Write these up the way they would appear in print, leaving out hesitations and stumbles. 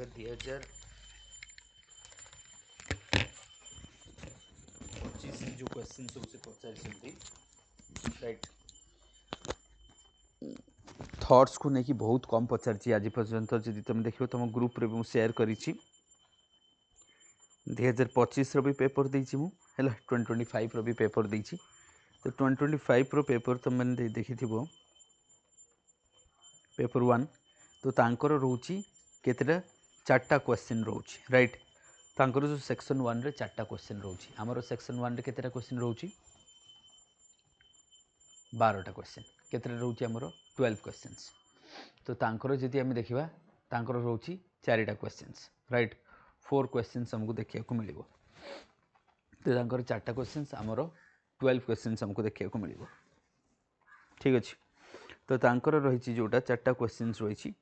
देखा 2025 जो क्वेश्चन सब से पचारि राइट थॉट्स को लेकिन बहुत कम पचारि आज पर्यंत जब तुम देख तुम ग्रुप रे भी शेयर करी 2025 रो भी पेपर देछि मु हैला 2025 रो भी पेपर देछि तो 2025 रो पेपर तुम मैंने देखि थिबो पेपर 1 तो तांकर रोची केतेटा चारटा क्वेश्चन रोची राइट तांकर जो सेक्शन 1 रे चारटा क्वेश्चन रोची हमरो सेक्शन 1 रे केतेटा क्वेश्चन रोची 12टा क्वेश्चन केतेटा रोची हमरो 12 क्वेश्चंस तो तांकर जदि हम देखिबा तांकर रोची चारटा क्वेश्चंस राइट 4 क्वेश्चंस हमको देखिया को मिलिबो तो तांकर चारटा क्वेश्चंस हमरो 12 क्वेश्चंस हमको देखिया को मिलिबो ठीक अछि तो तांकर रही जोटा चारटा क्वेश्चंस रही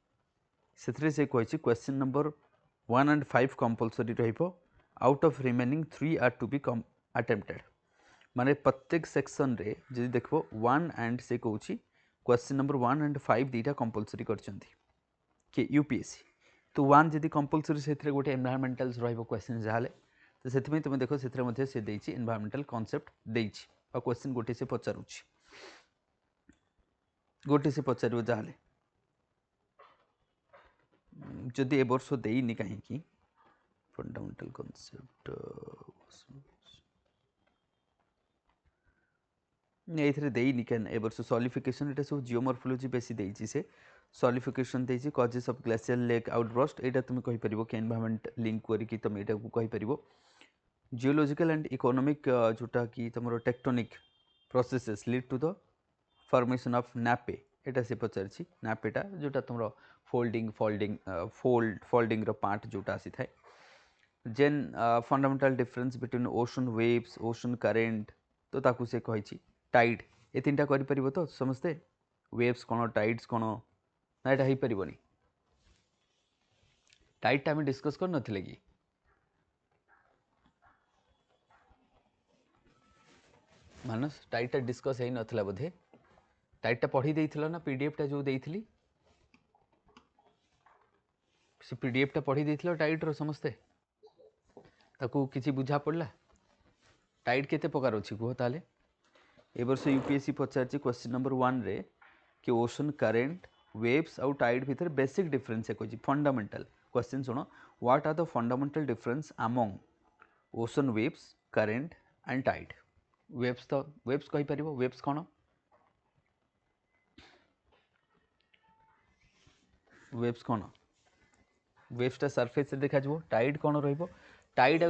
से कही question number 1 and 5 compulsory out of remaining 3 are to be attempted माने प्रत्येक सेक्शन रे जदि देखो 1 एंड से कहूँ क्वेश्चन नंबर 1 and 5 दीटा कंपलसरी कि यूपीएससी तो 1 जदि कंपलसरी से गोटे एनवायरमेंटल क्वेश्चन जहाँ तो से तुम देखो से एनवायरमेंटल कॉन्सेप्ट देछि और क्वेश्चन गोटे से पचारुछि गोटे से पचार जहाँ जदि ए वर्ष देनी कहीं फंडामेंटल कॉन्सेप्ट ये देनी क्या ए वर्ष सॉलिफिकेशन ये सब जियोमॉर्फोलॉजी बेसी देछि से सॉलिफिकेशन देछि causes of glacial lake outburst एटा तुम कहि परिबो कि एनवायरमेंट लिंक करिकि तुम एटा को कहि परिबो जियोलॉजिकल एंड इकोनॉमिक जोटा कि तुम tectonic processes lead to the formation of nappe एटा से पचारछि नापेटा जोटा तुम फोल्डिंग फोल्डिंग रो पार्ट जोटा आसी थाए जेन fundamental difference between ocean waves ocean current तो ताकू से कही टाइड ये तीन टा करि परिबो तो समस्ते वेव्स कोन टाइड्स कोन ना एटा हे परिबोनी टाइड टा हम डिस्कस कर नथिले कि मानस टाइड टा डिस्कस हे नथिला बोधे टाइड टा पढ़ी देइथिलो ना पीडीएफ टा जो देइथिली से पीडीएफ टा पढ़ी देइथिलो टाइड रो समस्ते ताकू किछि बुझा पड़ला टाइड केते प्रकार अछि को ताले ए वर्ष यूपीएससी पचारछि क्वेश्चन नंबर 1 रे कि ओशन करेंट वेव्स आउ टाइड भीतर बेसिक डिफरेंस है फंडामेंटल क्वेश्चन सुनो what are the fundamental difference among ocean waves current and tide waves तो वेव्स कहि परिबो वेव्स कोन वेव्स कोन वेव्स टा सरफेस से देखा जबो टाइड कोन रहइबो टाइड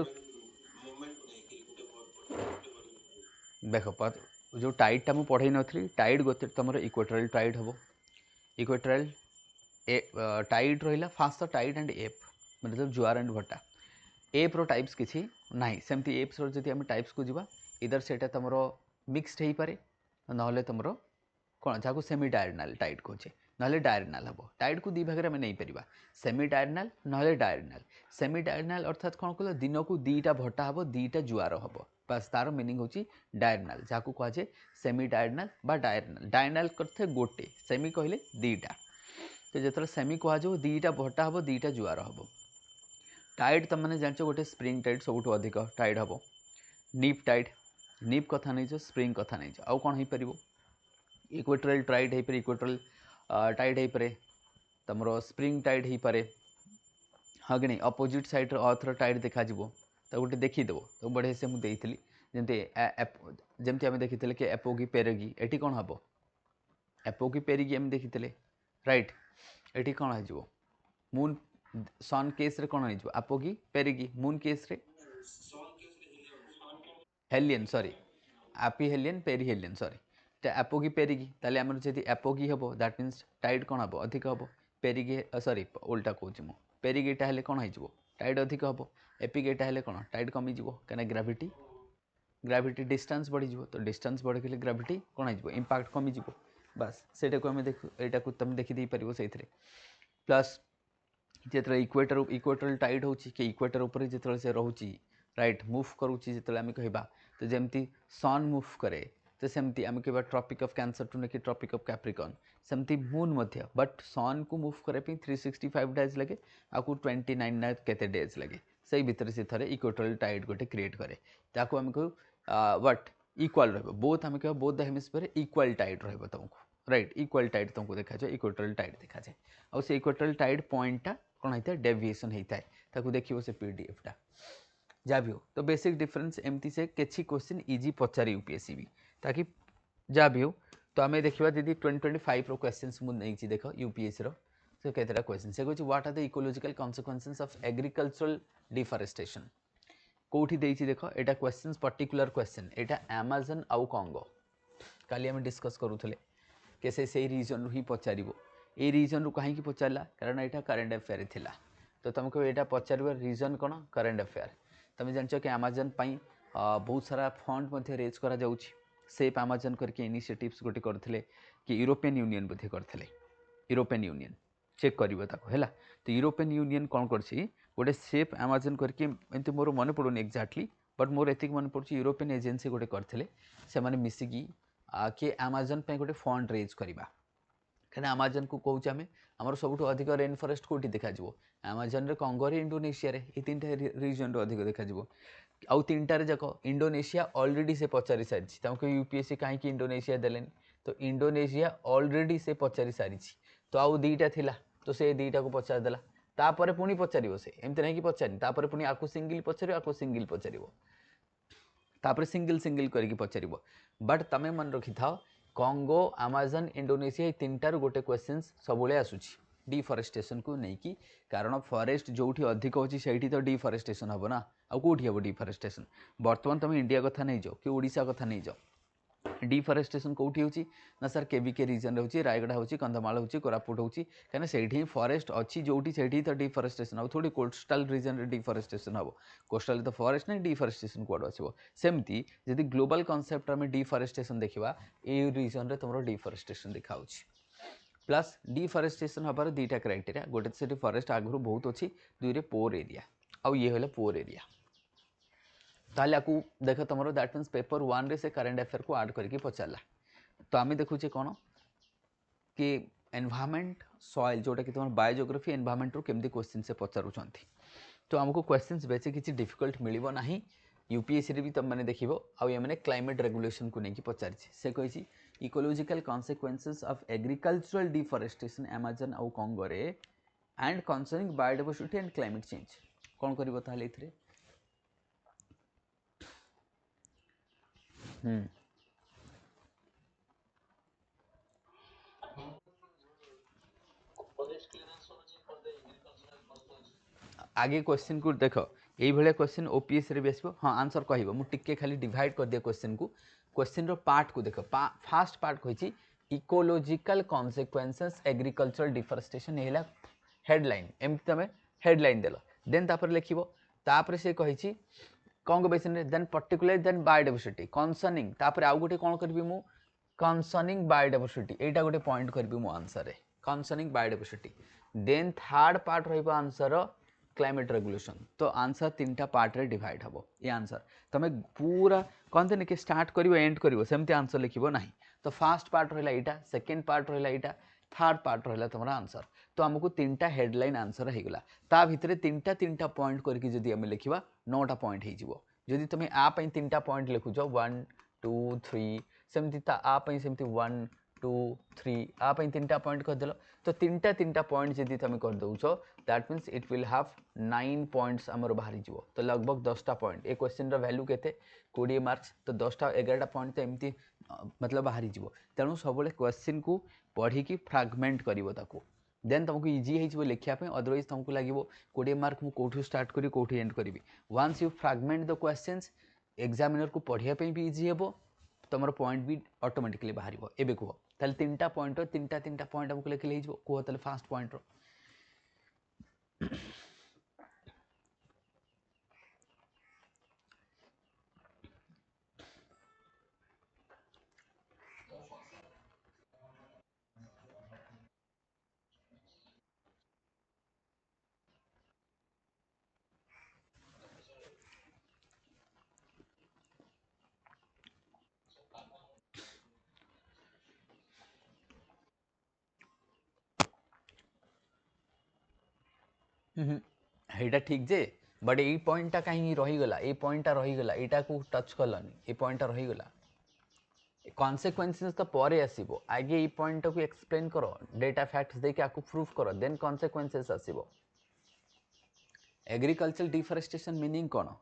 देखो जो टाइड टा मु पढ़ाई नथली टाइड गोते तुम इक्वेटोरियल टाइड हम इक्वेटोरियल टाइड रहा फास्ट टाइड एंड एप मतलब जुआर एंड भट्टा एप रो टाइप्स किसी ना सेमती एप्स रो जदि हम टाइप्स को जीवा इधर से तुम मिक्सड हो पारे ना तुम कौन जहाँ सेमी डायरेनाल टाइड कहे ना डायरेनाल हम टाइड को दी भाग में नहीं पार सेमी डायरेनाल ना डायरेनाल सेमी डायरेनाल अर्थात कौन कह दिन को दीटा भट्टा हम दीटा जुआर हम बस तार मीनिंग होची डायरेनाल जहाँ को कहुए सेमी डायरेनाल बा डायरेनाल डायरेनाल करते गोटे सेमी कहले दीटा तो जो सेमी कहुए दीटा भट्टा हम दीटा जुआर हम टाइड तुम मैंने जान गोटे स्प्रिंग टाइड सब अधिक टाइड हम निप टाइड निप कथा नहीं स्प्रिंग कथा नहीं आउ कौन हो पार इक्वेटोरियल टाइड हो पारे इक्वेटोरियल टाइड हो पारे तुम स्प्रिंग टाइड हो पारे हाँ कि नहीं अपोजिट साइड अर्थ टाइड देखा तो गोटे देखीदेव तो बढ़िया से मुझे जमती आम देखी कि एपोगी पेरेगी एटी कौन हम एपोगी पेरिगी आम देखी राइट एटी कौन हो मून सन केस रे कौन हो एपोगी पेरिगी मून केस रे हेलियन सॉरी आपी हेलियन पेरी हेलियन सॉरी तो एपोगी पेरिगी ताले आमर जदि एपोगी हम दैट मीन्स टाइड कौन हम अधिक हम पेरिगी सॉरी उल्टा कहूँ मु पेरिगीटा हेले कौन हो टाइड अधिक हम एपिगेटा हेले कौन टाइड कमिज कहीं ग्राविटी डिस्टेंस बढ़ी तो डिस्टेंस बढ़ी ग्राविटी कौन हो इंपैक्ट कमिज बास से यहाँ तुम देखी पार से प्लस जो इक्वेटर टाइड हो इक्वेटर उपर जो से रोचे राइट मुव करुच्ची जो आम कह तो जमती सन मुव करे तो सेमती आम कह ट्रॉपिक ऑफ कैंसर टू लेकिन ट्रॉपिक ऑफ कैप्रिकॉर्न सेमती मून मध्य बट सन को मूव करने 365 डेज लगे आपको 29 ना केते डेज लगे से भितर से थे इक्वेटोरियल टाइड गोटे क्रिएट करे ताको आम कहू व्हाट इक्वाल रहिबो बोथ आम कह both the hemisphere equal tide रहिबो तुमको राइट इक्वाल टाइड तुमको देखा जाए इक्वेटोरियल टाइड देखा जाए आउ से इक्वेटोरियल टाइड पॉइंटटा कौन होता है डेविएशन होता है ताको देखिबो से पीडीएफटा जहाँ भी हो तो बेसिक डिफरेंस एमती से किसी क्वेश्चन इजी पचारे यूपीएससी भी ताकि जहाँ भी हो तो आम देखा दीदी 2025 क्वेश्चन मुझे देख यूपीएससी रो केतेटा क्वेश्चन से कहूँ what are the ecological consequences of agricultural deforestation कौटी देख यहाँ क्वेश्चन पर्टिकुलर क्वेश्चन यहाँ अमेजन आउ कंगो काली आम डिस्कस करूले कि से रीजन रू ही पचार ये रीजन रू कहीं पचारा कारण यहाँ करेन्ट अफेयर थिला तो तुमको यहाँ पचार रीजन कौन करेन्ट अफेयर तुम जान कि अमेजन बहुत सारा फंड रेज करा सेफ अमेजन करके इनिशिएटिव्स गोटे करते कि यूरोपियन यूनियन बोधे करते यूरोपियन यूनियन चेक कर तो यूरोपियन यूनियन कौन कर गोटे सेफ अमेजन करके एमती मोर मन पड़ूनी एक्जाक्टली बट मोर एतिक मन पड़ू यूरोपियन एजेंसी गोटे करते से मिसिकी कि अमेजन गोटे फंड रेज करवा कहीं अमेजन को कौच आम आम सब अधिक रेन फरेस्ट कौटी देखा अमेजन रे कंगो इंडोनेशिया रे ये 3टा रीजन रो अधिक देखा आउ 3टारे जाक इंडोनेशिया ऑलरेडी से पचारि सारी तुमको यूपीएससी कहीं इंडोनेशिया देलेनी तो इंडोनेशिया ऑलरेडी से पचारि सारी तो आउ 2टा थिला तो से 2टा को पचारदेला तापर पुणी पचार से एमती नहीं कि पचारि तापर पुणी आपको सिंगल पचार आपको सिंगल पचार तापर सिंगल सिंगल करके पचार बट तमें मन रखी था कंगो अमेजन इंडोनेशिया ये 3टार गोटे क्वेश्चन सब आसूची डिफरेस्टेशन को लेकिन कारण फॉरेस्ट जो अधिक अच्छी से तो डिफरेस्टेशन हम ना आउ कौटी हम डिफरेस्टेशन बर्तमान तुम इंडिया कथा नहीं जाओ कि ओडिशा कथा नहीं जाओ डिफरेस्टेशन कौटी होची ना सर केविके रीजन होची रायगढ़ होची कंधमाल होची कोरापुट होची कहीं से फॉरेस्ट अच्छी जो तो डिफरेस्टेशन अब थोड़ी कोस्टाल रीजन रे डिफरेस्टेशन हम कोस्टाल तो फॉरेस्ट नहीं डिफरेस्टेशन कौड़ आसो सेमती जदि ग्लोबल कॉन्सेप्ट आम डिफरेस्टेशन देखा ये रीजन रे तुम डिफरेस्टेशन देखा प्लस डिफरेस्टेशन हबार 2टा क्राइटेरिया गोटे से फॉरेस्ट आगु बहुत अच्छी 2 रे पोर एरिया आउ ये है पोर एरिया ताले आपको देख तुम दैट मीन्स पेपर 1 रे से करेन्ट अफेयर को ऐड करके पचारा तो आम देखुचे कौन कि एनवायरनमेंट सॉइल जोटा कि तुम बायोजियोग्राफी एनवायरनमेंट रू केमती क्वेश्चन से पचारुंट तो आमको क्वेश्चन बेसी किसी डिफिकल्ट मिल ना यूपीएससी रे भी तुम मैंने देख आने क्लाइमेट रेगुलेशन को लेकिन पचार से कही ecological consequences of agricultural deforestation Amazon आउ कंगो रे and concerning biodiversity and climate change कौन करिवो ताले इथरे आगे क्वेश्चन को देख ये क्वेश्चन ओपीएस रे भी आसो हाँ आंसर कह मुझे खाली डिवाइड कर दिया क्वेश्चन रो पार्ट को देख फास्ट पार्ट कही इकोलॉजिकल कॉन्सिक्वेंसेस एग्रीकल्चरल डिफॉरेस्टेशन ये हेडलाइन एमती तुम हेडलाइन देल देन तापर लिखिबो तापर से कही कंगो बेसिन रे then particular then biodiversity concerning तापर आउ गोटे कौन करबी मु कंसर्निंग बायोडाइवर्सिटी एटा गोटे पॉइंट करबी मु आंसर रे concerning biodiversity then third part रहिबो आंसर क्लाइमेट रेगुलेशन तो आंसर 3टा पार्ट रे डिवाइड हम ये आंसर तुम पूरा कहते कि स्टार्ट कर एंड कर सेमती आंसर लिखो ना तो फास्ट पार्ट रहा यहाँ सेकेंड पार्ट रहा यहाँ थर्ड पार्ट रहा तुम आंसर तो आमको 3टा हेडलाइन आंसर होगला ता भितर 3टा पॉइंट करके जदि आम लिखा 9टा पॉइंट हो जदि तुम आप 3टा पॉइंट लिखुच 1 2 3 सेमती आपाई सेमती 1 2 3 आप 3टा पॉइंट करदेल तो 3टा पॉइंट जदि तुम कर दौच that means it will have 9 points आमर बाहरी जीवो तो लगभग 10टा पॉइंट ए क्वेश्चन वैल्यू केते 20 मार्क्स तो 10टा 11टा पॉइंट तो एमती मतलब बाहरी जीवो तेणु सब क्वेश्चन को पढ़ी की फ्रैगमेंट करिवो ताको देन तुमको इजी हो लिखा अदरवाइज तुमको लगे 20 मार्क मुझे कौटू स्टार्ट करी कौटू एंड करी once you fragment the questions examiner को पढ़ाई भी इजी हे तुम पॉइंट भी ऑटोमेटिकली बाहर एबे कह ताले 3टा पॉइंट 3टा पॉइंट आमको लिखले कह ताले फास्ट पॉइंट रो ହେଇଟା ଠିକ୍ ଯେ बट एई पॉइंटटा कहीं रहीगला ए पॉइंटटा रहीगला एटा को टच कलनी ए पॉइंटटा रहीगला कॉन्सिक्वेंसेस तो परे आसीबो आगे ए पॉइंट को एक्सप्लेन करो डेटा फैक्ट्स देके आकु प्रूफ करो देन कॉन्सिक्वेंसेस आसीबो एग्रीकल्चर डिफरेस्टेशन मीनिंग कौन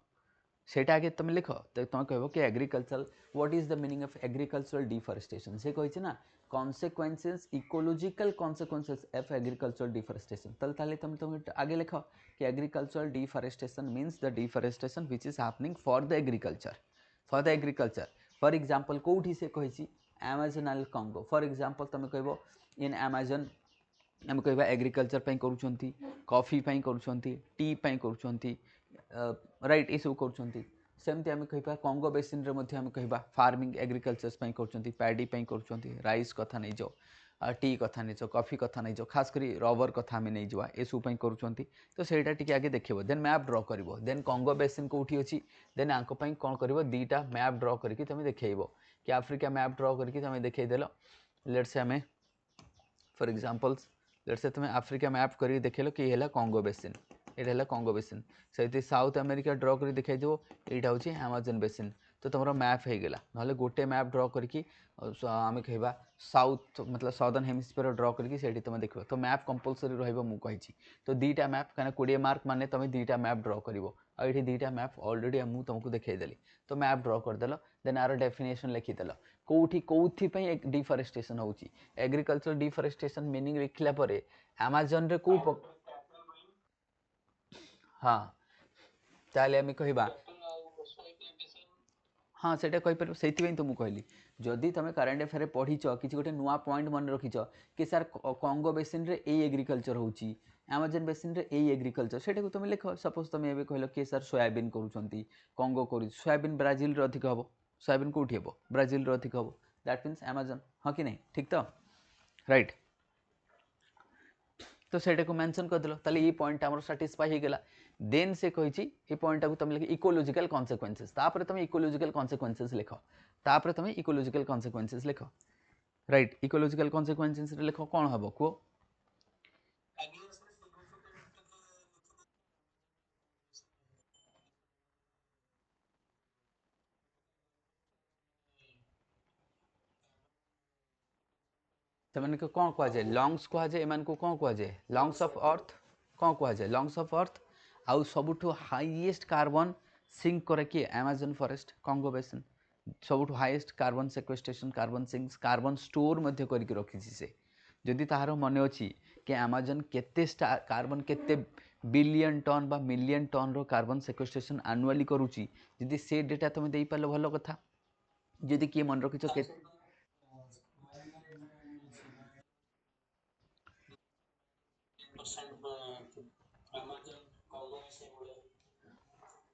सेटा आगे तुम लिख तो तुम कह कि agriculture what is the meaning of agricultural deforestation से कही ना consequences ecological consequences of agricultural deforestation ताले तुम आगे लिख कि agricultural deforestation means the deforestation which is happening for the agriculture for example कोठी से कही अमेजोनल कंगो फॉर एग्जांपल तुम कह इन अमेजन आम कह एग्रीकल्चर कर कॉफी टी कर राइट ये सब करमती आम कह कंगो बेसिन रे आम कह फार्मिंग एग्रीकल्चर्स कर पैडी कर राइस कथा नहीं जाओ टी कथा नहीं जाओ कॉफी कथा नहीं जाओ खास करी रबर कथा आम नहीं जावा ये सब कर तो सहीटा टी आगे देखो देन मैप ड्र कर देन कंगो बेसिन कौटी अच्छी देन आंक कौन कर दीटा मैप ड्र करके तुम देखब कि आफ्रिका मैप ड्र करके तुम देखदेल लेट्स से आम फॉर एग्जांपल्स लेट्स से तुम आफ्रिका मैप कर देखेल कि है कंगो बेसिन ये है कंगो बेसिन से साउथ अमेरिका ड्र कर देखा यहाँ हूँ अमेजन बेसिन तो तुम मैप हो गला ना गोटे मैप ड्र करके आम कह साउथ मतलब सदर्न हेमिस्फीयर ड्र करके तुम देख तो मैप कंपलसरी रही तो दीटा मैप कहीं 20 मार्क माने तुम दीटा मैप ड्र कर दीटा मैप ऑलरेडी मुझे तुमको देखईदेली तो मैप ड्र करदेल देन आर डेफिनेशन लिखिदेल कौटी कौथि डिफरेस्टेशन हो एग्रीकल्चर डिफरेस्टेशन मीनिंग लिखला अमेजन रे को हाँ ताले आम कह हाँ से कहीपर से तो मुझे कहली जदि तुम करेन्ट अफेयर पढ़ीच कि गोटे नुआ पॉइंट मन रखीच कि सार कंगो बेसिन रे ए एग्रीकल्चर होची अमेजन बेसिन रे ए एग्रीकल्चर से तुम लिख सपोज तुम ये कहल कि सार सोयाबीन करुँच कंगो कर सोयाबीन ब्राजिल रे अधिक हम सोयाबीन कौटी हम ब्राजिल रे अधिक हम दैट मीन्स अमेजन हाँ कि नहीं ठीक तो राइट तो सेटा को मेंशन कर दिलो ताले ये पॉइंट हमर सैटिस्फाई हो गला देन से कहिछि ये पॉइंट को तुम लिख इकोलॉजिकल कॉन्सिक्वेंसेस तापर तुम इकोलॉजिकल कॉन्सिक्वेंसेस लिख तापर तुम इकोलॉजिकल कॉन्सिक्वेंसेस लिख राइट इकोलॉजिकल कॉन्सिक्वेंसेस लिख कौन हबो को सेमान को कौन कह जाए लंग्स कह जाए एमान को कौन कह जाए लंग्स ऑफ अर्थ कौन कह जाए लंग्स ऑफ अर्थ आउ सबुठु हाईएस्ट कार्बन सिंक करे कि अमेजन फॉरेस्ट कंगो बेसिन सबुठु highest carbon sequestration carbon sinks carbon store मध्य करके रखी से जदि ताहार मन अच्छी कि अमेजन केते कार्बन केते बिलियन टन बा मिलियन टन रो कार्बन सेक्वेस्ट्रेशन एनुअली करूची जदि से डेटा तुम दे पालो भलो कथा जदि किए मन रखिछ के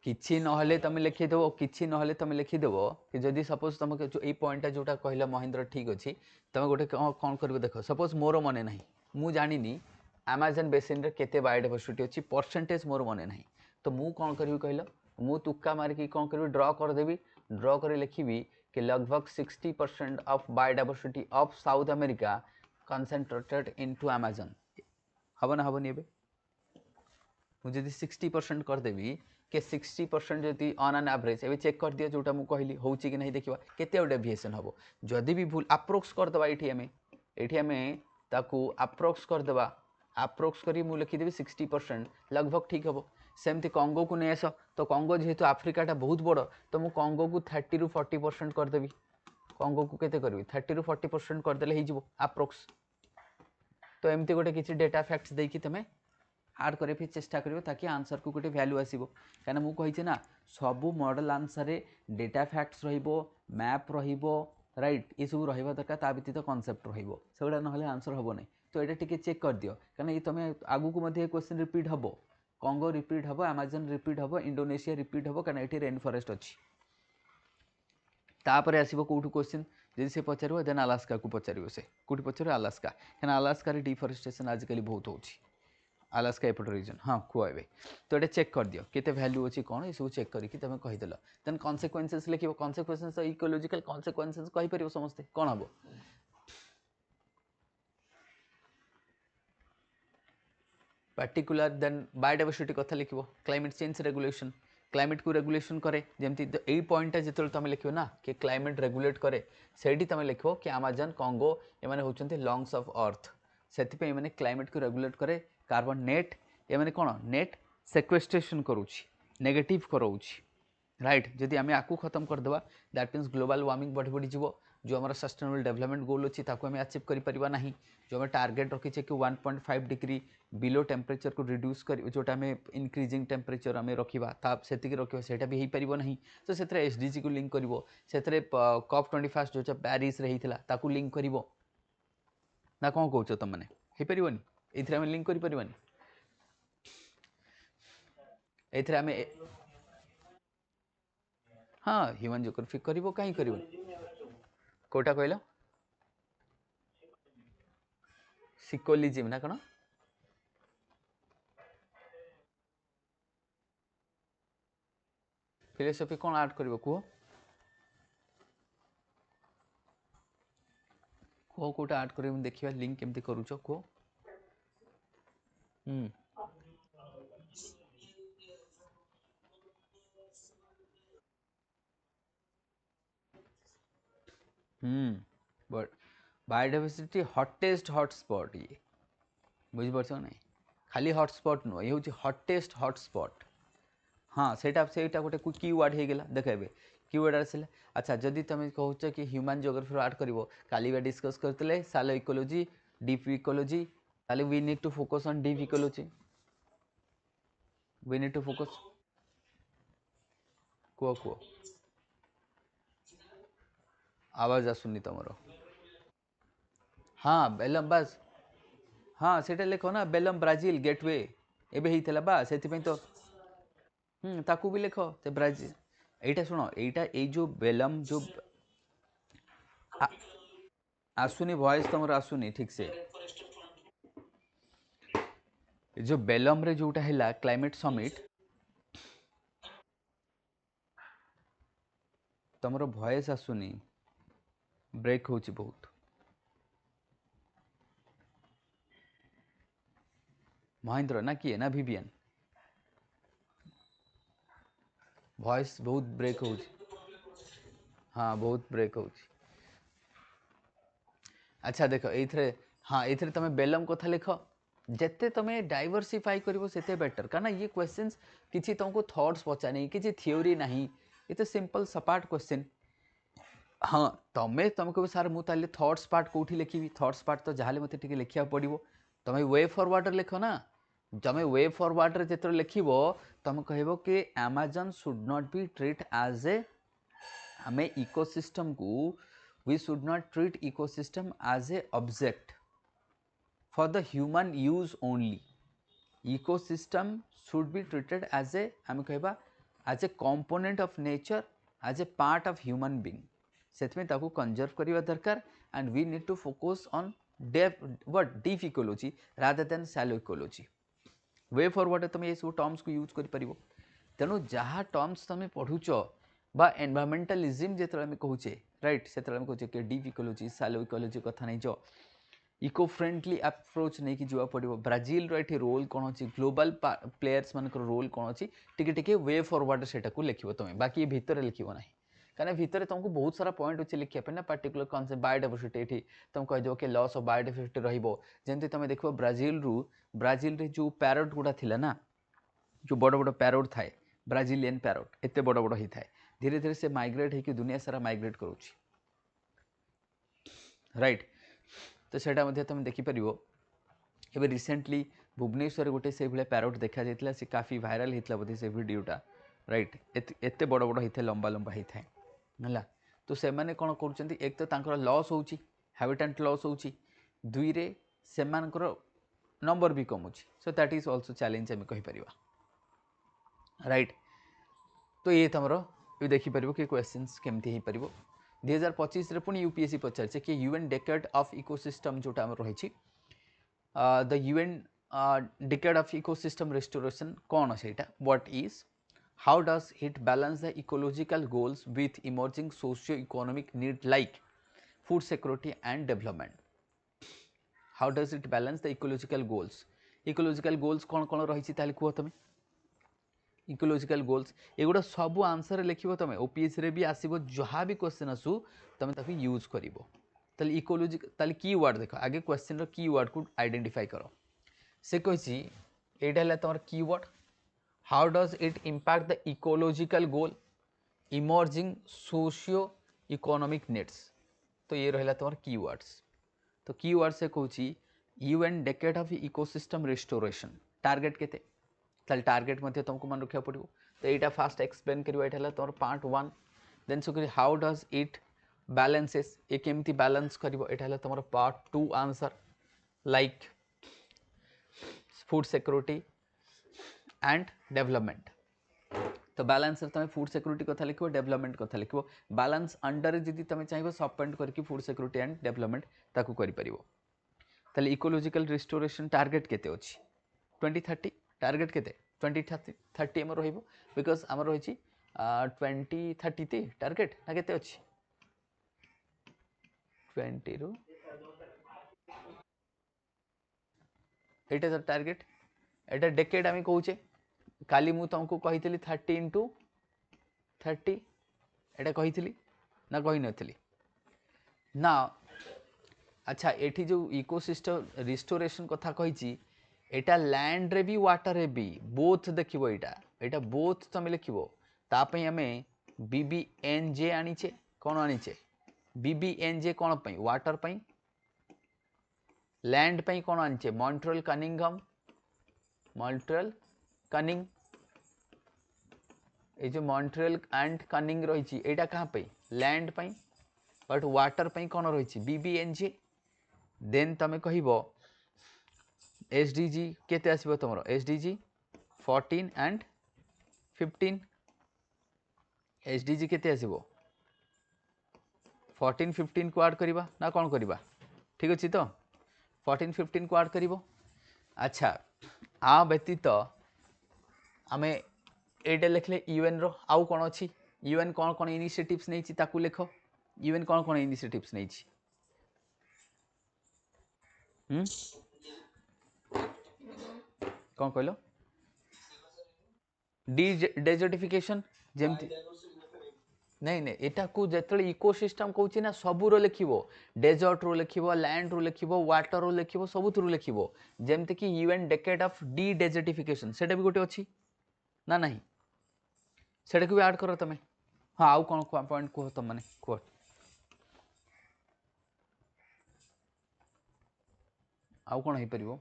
किछि नहले तुम लिखिदेव किछि नहले तुम लिखिदेव कि जदि सपोज तुम ये पॉइंटा जोटा कहला महेंद्र ठीक अच्छी तुम गोटे कौन कर देख सपोज मोर मन ना मु जानी अमेजन बेसिन रे केते बायोडाइवर्सिटी अच्छी परसेंटेज मोर मन ना तो मु कौन करी कहल मु तुक्का मारिकी कौन करी ड्र करदेवी ड्र कर लिखी कि लगभग 60% of biodiversity of south America concentrated into Amazon हम ना हेनी ए मुझे 60% करदेवी कि 60% जदि on an average a check कर दिया जोटा मुझे कहली हो कि नहीं देखा केते डेविएशन हम जदि भी भूल अप्रोक्स करदे ये आम ताकू अप्रोक्स करदे अप्रोक्स करी मुझे लिखिदेवी 60% लगभग ठीक हम सेमती कंगो को नहीं आस तो कंगो जेहेतु आफ्रिकाटा बहुत बड़ तो मुझे कंगो को 30 ରୁ 40% करदेवी कंगो को केते करी 30 ରୁ 40% करदेले हो अप्रोक्स तो एमती गोटे किसी डेटा फैक्ट्स देकी तुम आड करे फिर चेष्टा करियो ताकि आंसर को गोटे वैल्यू आसीबो काना मु कहिचे ना सबु मॉडल आंसर रे डेटा फैक्ट्स रहिबो मैप रहिबो राइट ये सब रहिबा दरकार ता व्यतीत कांसेप्ट रहिबो सेगुडा नहले आंसर हबो नै तो एटा टिके चेक कर दियो काना ये तुम आगु को मध्ये क्वेश्चन रिपीट हबो कंगो रिपीट हबो अमेजन रिपीट हबो इंडोनेशिया रिपीट हबो काना एठी रेन फॉरेस्ट अछि तापर आसीबो कोठु क्वेश्चन जदि से पचारिबो देन अलास्का को पचारिबो से कोठि पचारिबो अलास्का काना अलास्का रे डिफॉरेस्टेशन आजकल बहुत होछि अलास्का एपट रीजन हाँ खुआबे तो ये चेक कर दियो केते वैल्यू अच्छी कौन ये सब चेक करके तुम कहीदेल देन कॉन्सिक्वेंसेस लिखिबो कॉन्सिक्वेंसेस इकोलॉजिकल कॉन्सिक्वेंसेस कहि परिबो समस्ते कौन हबो पार्टिकुलर देन बायोडाइवर्सिटी कथा लिखो क्लाइमेट चेंज रेगुलेशन क्लाइमेट को रेगुलेशन करे जमती यही पॉइंटा जो तुम लिखो ना कि क्लाइमेट रेगुलेट करे से तुम लिख कि अमेजन कंगो एम होती लंग्स ऑफ अर्थ से क्लाइमेट को रेगुलेट करे कार्बन नेट एम कौन नेट सेक्वेस्ट्रेशन करुच्ची नेगेटिव कराऊँच राइट जदि आम आपको खत्म करदे दैट मीन्स ग्लोबल वार्मिंग बढ़ी बढ़ी जीव जो आम सस्टेनेबल डेवलपमेंट गोल अच्छी आम अचीव करें जो आम टार्गेट रखीचे कि 1.5 डिग्री बिलो टेम्परेचर को रिड्यूस कर जोटा आम इनक्रीजिंग टेम्परेचर आम रखा से रखा से भी हो पार ना तो से एसडीजी को लिंक कर कप 21 जो पेरिस होता लिंक कर ना कौन कौच तुम मैंने हो पारनि ये लिंक कर हाँ ह्यूमन जियोग्राफी कर कहीं कर कोटा कहल सिकोलिजिम ना कौन फिलोसफी कौन आर्ट कर कह कह कौटा आर्ट कर देखा लिंक केमती करुच कह बट बायोडाइवर्सिटी हटेस्ट हॉटस्पॉट ये बुझीपार ना खाली हॉटस्पॉट नुह ये हूँ हटेस्ट हॉटस्पॉट हाँ से गोटे की वार्ड हो गला देख ए की वार्ड आसला अच्छा जदि तुम कौच कि ह्यूमन जियोग्राफी आर्ट कर काली डिस्कस करते सालो इकोलॉजी डीप इकोलॉजी ताले we need to focus on deep ecology we need to focus कह कह आवाज आसुनी तुमर हाँ बेलम बस हाँ से लिख ना बेलम ब्राजिल गेटवे एबे होता बा से तो ताकू भी लिख से ब्राजिल এইটা শুনো এইটা এই जो बेलम जो आसुनी वॉइस तुम आसुनी ठीक से जो बेलम रे जोटा है क्लाइमेट समिट तुम वॉइस आसुनी ब्रेक हो बहुत महेंद्र ना किए ना विवियन वॉइस बहुत ब्रेक हो हाँ बहुत ब्रेक हो अच्छा देख ये हाँ ये तुम बेलम कथा लिख जिते तुम डाइवर्सीफाई कर बेटर कारण ये क्वेश्चंस किसी तुमको थॉट्स पचारे किसी थ्योरी ना ये तो सिंपल सपाट क्वेश्चन हाँ तुम्हें तुम कह सार मुझे थॉट्स पार्ट कौटी लिखी थॉट्स पार्ट तो जहाँ मत लिखा पड़ो तुम वे फॉरवर्ड लिख ना तुम वे फॉरवर्ड जो लिख तुम कह कि Amazon should not be treat as a आम इकोसिस्टम को we should not treat ecosystem as a object for the human use only ecosystem should be treated as a आम कह as a component of nature as a part of human being से conserve करने दरकार and we need to focus on deep ecology rather than shallow ecology way forward तुम ये सब terms को use कर तेणु जहाँ टर्म्स तुम पढ़ुच बा एनवायरमेंटलिज्म जो कहूचे राइट से कहचे कि डीप इकोलॉजी शैलो इकोलॉजी कथा नहीं जो इको फ्रेंडली अप्रोच नहीं कि जावा पड़ो ब्राजिल ये रोल कौन अच्छी ग्लोबल प्लेयर्स मान रोल कौन अच्छी टिके वे फॉरवर्ड से लिख तुम बाकी भितर लिख ना कहीं भितर तुमको बहुत सारा पॉइंट अच्छे लिखा ना पार्टिकुलर कॉन्सेप्ट बायोडाइवर्सिटी ये तुम कहीदेव कि लॉस ऑफ बायोडाइवर्सिटी रही तुम देख ब्राजिल रे जो पैरोट गुड़ा थी ना जो बड़ बड़ पैरोट थाए ब्राजिलियन पैरोट एत बड़ बड़ होता है धीरे धीरे से माइग्रेट होकर दुनिया सारा माइग्रेट करुच्ची राइट तो सेटा तुम देखिपर एवं रिसेंटली भुवनेश्वर गोटे से भाई पैरोट देखा जाता से काफ़ी भाइराल होता बोधे से भिडटा राइट एत बड़ बड़ होता है लंबा लंबा होता है तो से मैंने कौन कर एक तो लॉस हो हैबिटेट लॉस हो दुई रे से नंबर भी कमुची so that is also challenge आम कहीपर राइट तो ये तुम ये देखिपर कि क्वेश्चंस केमती हो पार 2025 पुणी यूपीएससी पचार कि यूएन डेकेड ऑफ इकोसिस्टम जोटा रही the UN decade of ecosystem restoration कौन से what is how does it balance the ecological goals with emerging socio economic need like food security and development how does it balance the ecological goals ecological goals कौन कौन रही ताले कह तुम ecological goals एगुड़ा सब answer लिखो तुम OPSC रे भी आसो जहाँ भी क्वेश्चन आसू तुम ताको यूज कर इकोलॉजिकल ताले की वर्ड देख आगे क्वेश्चन रो की वर्ड को आइडेंटिफाई कर से कही यहाँ तुम की word how does it impact the ecological goal emerging socio economic needs तो ये रहा तुम कीवर्ड्स तो कीवर्ड से कहूँ UN decade of ecosystem restoration target केते ताल टार्गेट मध्य तुमको मन रखा पड़ो तो यहाँ फास्ट एक्सप्लेन कर तुम part 1 then so how does it balances ये केमती बैलेंस कर तुम part 2 answer like food security and development तो बैलेंस तुम फूड सिक्योरिटी कथा लिखो डेवलपमेंट कथा लिखो बैलेंस अंडर जदि तुम चाहिए सब पॉइंट करके फूड सिक्योरिटी एंड डेवलपमेंट ताकू करि परिबो ताले इकोलॉजिकल रिस्टोरेशन टार्गेट केते अछि 2030 टार्गेट केते 2030 एम रहिबो बिकॉज हमर रहिछि 2030 ती टार्गेट ना केते अछि 20 रो एटा द टार्गेट एटा डेकेड आमी कहूचे काली मु तुमको कही 30 इंटू 30 एटा कही ना कही नथली ना अच्छा एठी जो इकोसिस्टम रिस्टोरेशन कथा कही एटा लैंड रे भी वाटर रे भी बोथ देखिबो एटा बोथ तुम लिखिबो तापई आमे बीबीएनजे आनीचे कौन आनीचे बीबीएनजे कौन पई वाटर पई लैंड पई कौन आनीचे मॉन्ट्रियल कनिंगम मॉन्ट्रियल कनिंग ये जो मॉन्ट्रियल एंड कनिंग रही एटा कहाँ पे लैंड पई बट वाटर पई कौन रही बीबीएनजे देन तमे कहिबो एसडीजी केते आसीबो तमरो एसडीजी 14 एंड 15 एसडीजी केते आसीबो 14 15 को ऐड करिबा ना कौन करिबा ठीक अछि तो 14 15 को ऐड करिबो अच्छा आ व्यतीत आमे एटा लिखले यूएन रो आउ कोन अछि यूएन कोन कोन इनिशिएटिव्स नै छि ताकू लेखो यूएन कोन कोन इनिशिएटिव्स नै छि कौन कहलो डी डेजर्टिफिकेशन जेमती नहीं नहीं एटा को जेतले इकोसिस्टम कहूची ना सबुरो लिखिबो डेजर्ट रो लिखिबो लैंड रो लिखिबो वाटर रो लिखिबो सबुथुरु लिखिबो जेमते कि UN decade of D desertification सेटा भी गोटे अछि ना नहीं सेटा को भी ऐड करो तमे हां आउ कोन पॉइंट को तुम माने को आउ कोन हे परिबो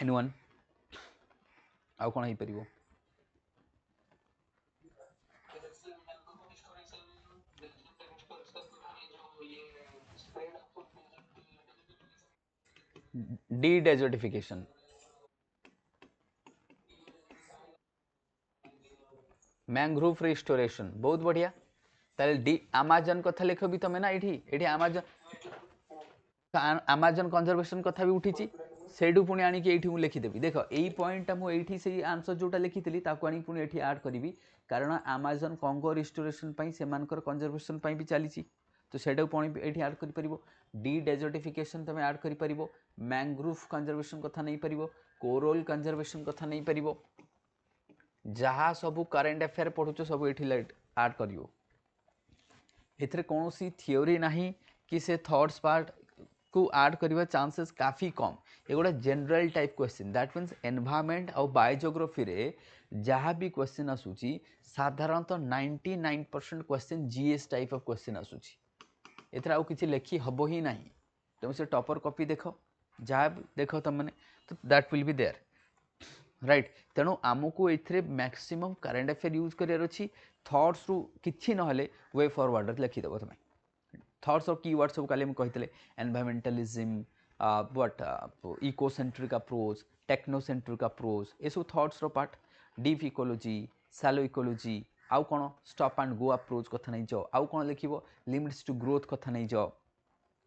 एनीवन आउ कोन हे परिबो डी डेजर्टिफिकेशन मैंग्रोव रिस्टोरेशन बहुत बढ़िया ताले डी अमेज़न कथा लिख भी तमे ना एठी अमेज़न कंजर्वेशन कथा भी उठी सेडू पुणी आनी एठी मु लिखिदेवी देख यही पॉइंटा मुझे से आंसर जोटा लिखी ताको आनी पुणी एठी ऐड करी कारण अमेज़न कंगो रिस्टोरेशन पई सेमानकर कंजर्वेशन पई भी चली तो सेटा पुणी एठी ऐड करि परिबो डी डेजर्टिफिकेशन तमे ऐड करि परिबो मैंग्रोव कंजर्वेशन कथा नहीं परिबो कोरल कंजर्वेशन कथा नहीं परिबो जहाँ सब करेन्ट अफेयर पढ़ुच सब ये ऐड करियो एथरे कौनसी थियोरी नहीं कि से थॉट्स पार्ट को ऐड करबा चांसेस काफी कम ये गोटे general type question that means environment और बायोजियोग्राफी रे जहाँ भी क्वेश्चन आसूची साधारणतः 99% question GS type of question आसूची एथरे आउ किछि लेखी हबो ही नहीं तुम से टॉपर कॉपी देखो जहाँ देखो तुम मैंने तो that will be there right तेणु आमको ये मैक्सिमम करेन्ट अफेयर यूज करार अच्छी थॉट्स रु किछि नहले वे फॉरवर्ड लिखिदेव तुम थॉट्स और कीवर्ड सब काली कही environmentalism what ecocentric approach technocentric approach ये सब थॉट्स रो part deep ecology shallow ecology आउ कौन स्टॉप एंड गो अप्रोच कथा नहीं जाओ आउ कौन लिखिबो लिमिट्स टू ग्रोथ कथा नहीं जाओ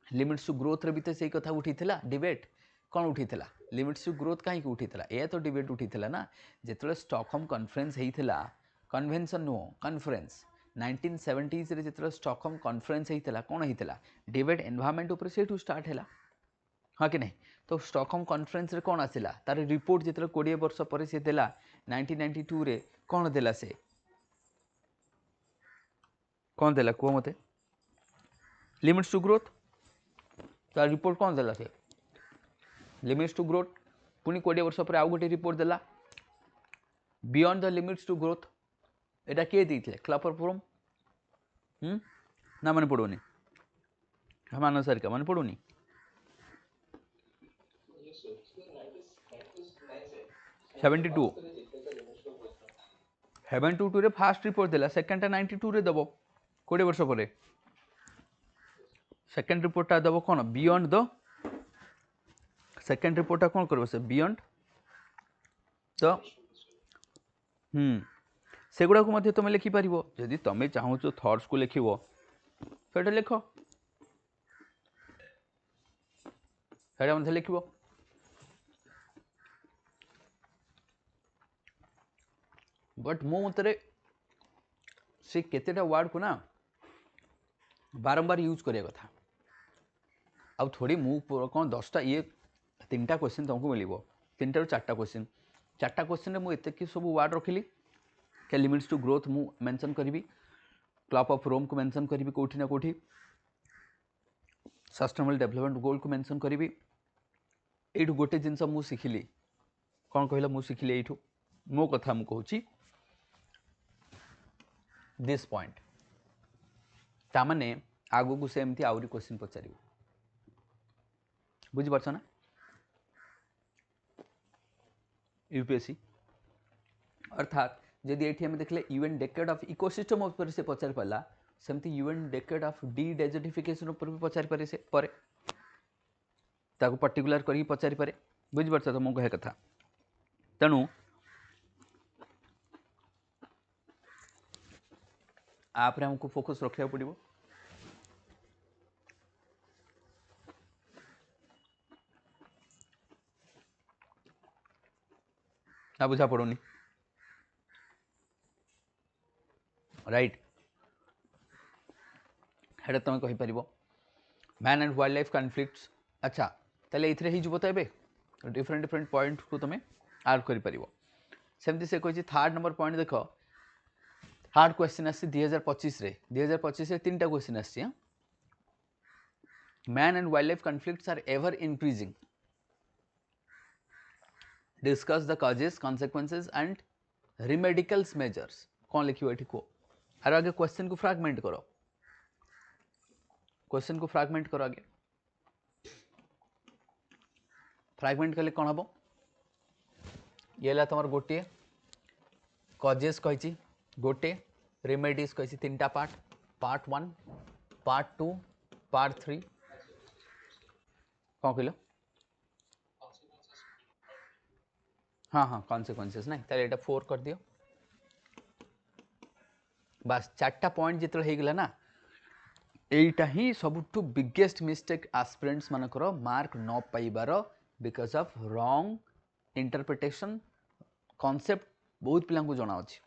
लिमिट्स टू ग्रोथ रे भी तो सही कथा उठीथिला डिबेट कौन उठीथिला लिमिट्स टू ग्रोथ कहीं उठीथिला ए तो डिबेट उठीथिला ना जेतले स्टॉकहोम कॉन्फ्रेंस हेइथिला कन्वेंशन नो कॉन्फ्रेंस 1970s रे जितरा स्टॉकहोम कॉन्फ्रेंस होता कौन होता डिबेट एनवायरमेंट उपर से स्टार्ट है हाँ कि नहीं तो स्टॉकहोम कॉन्फ्रेंस रे कौन आसिला तार रिपोर्ट जितरा 20 वर्ष पर से देला 1992 रे कौन देला से कौन देला को मते लिमिट्स टू ग्रोथ तार रिपोर्ट कौन देला से लिमिट्स टू ग्रोथ पुनी 20 वर्ष पर आउ गोटे रिपोर्ट देला beyond the limits to growth एटा किए देइथिले क्लपर फोरम ना मन पड़ोनी हम सर का मन पड़ोनी 72 72 रे फास्ट रिपोर्ट देला सेकंड टा 92 रे दबो 20 वर्ष पर सेकंड रिपोर्ट टा दबो कोन बियॉन्ड द सेकंड रिपोर्ट टा कोन करबो से बियॉन्ड द सेगुड़ा को मध्य तुम लिखि पारिबो जदि तुम चाहो थॉट्स को लिखिबो सेटा लिख सेटा मध्य लिखिबो बट मो मतरे से केतेटा वर्ड को ना बारंबार यूज करिया कथा अब थोड़ी मु कौन 10टा ये 3टा क्वेश्चन तुमको मिलिबो 3टा ରୁ 4टा क्वेश्चन रे मु एते कि सब वर्ड रखिली के लिमिट्स टू ग्रोथ मु मेंशन करिवि क्लब ऑफ रोम को मेंशन करिवि कोठी ना कोठी सस्टेनेबल डेवलपमेंट गोल को मेंशन करिवि एठु गोटे जिंस मु सिखिली कौन कहला मु सिखिली एठु मो कथा मु कहूची दिस पॉइंट तामने आगु को सेमती आउरी क्वेश्चन पचारि बुझी पारछ ना यूपीएससी अर्थात जदि एठी हम देखले यूएन डेकेड ऑफ इकोसिस्टम ऊपर से पचार पला सेमती UN decade of D desertification ऊपर भी पचार पारे से परे ताको पर्टिकुलर करी पचारि पारे बुझी पारछ तो मो कहे कथा तेणु आप हमको फोकस रखा पड़ो ना बुझा पड़ोनी राइट हेडा तुम कहि परिबो man and wildlife conflicts अच्छा ताले इथरे ही जुबो तबे डिफरेंट डिफरेंट पॉइंट को तुम ऐड करि परिबो सेमती से कहि थर्ड नंबर पॉइंट देखो हार्ड क्वेश्चन आसी 2025 रे 2025 रे 3टा क्वेश्चन आसी man and wildlife conflicts are ever increasing discuss the causes consequences and remedial measures कौन लिखियो एठी को आर आगे क्वेश्चन को फ्रैगमेंट करो क्वेश्चन को फ्रैगमेंट करो आगे फ्रैगमेंट कले कौन हम ये ला तुम गोटे कजेस कही गोटे रिमेडीज कही 3टा पार्ट 1 पार्ट 2 पार्ट 3 कौन कहल हाँ हाँ कॉन्सिक्वेंसेस नहीं ताले एटा 4 कर दियो बस 4टा पॉइंट जितल हो गला ना एटा ही सबुठु बिगेस्ट मिस्टेक एस्पिरेंट्स मानकर मार्क न पाइबार because of wrong interpretation concept बहुत पिला जना अच्छी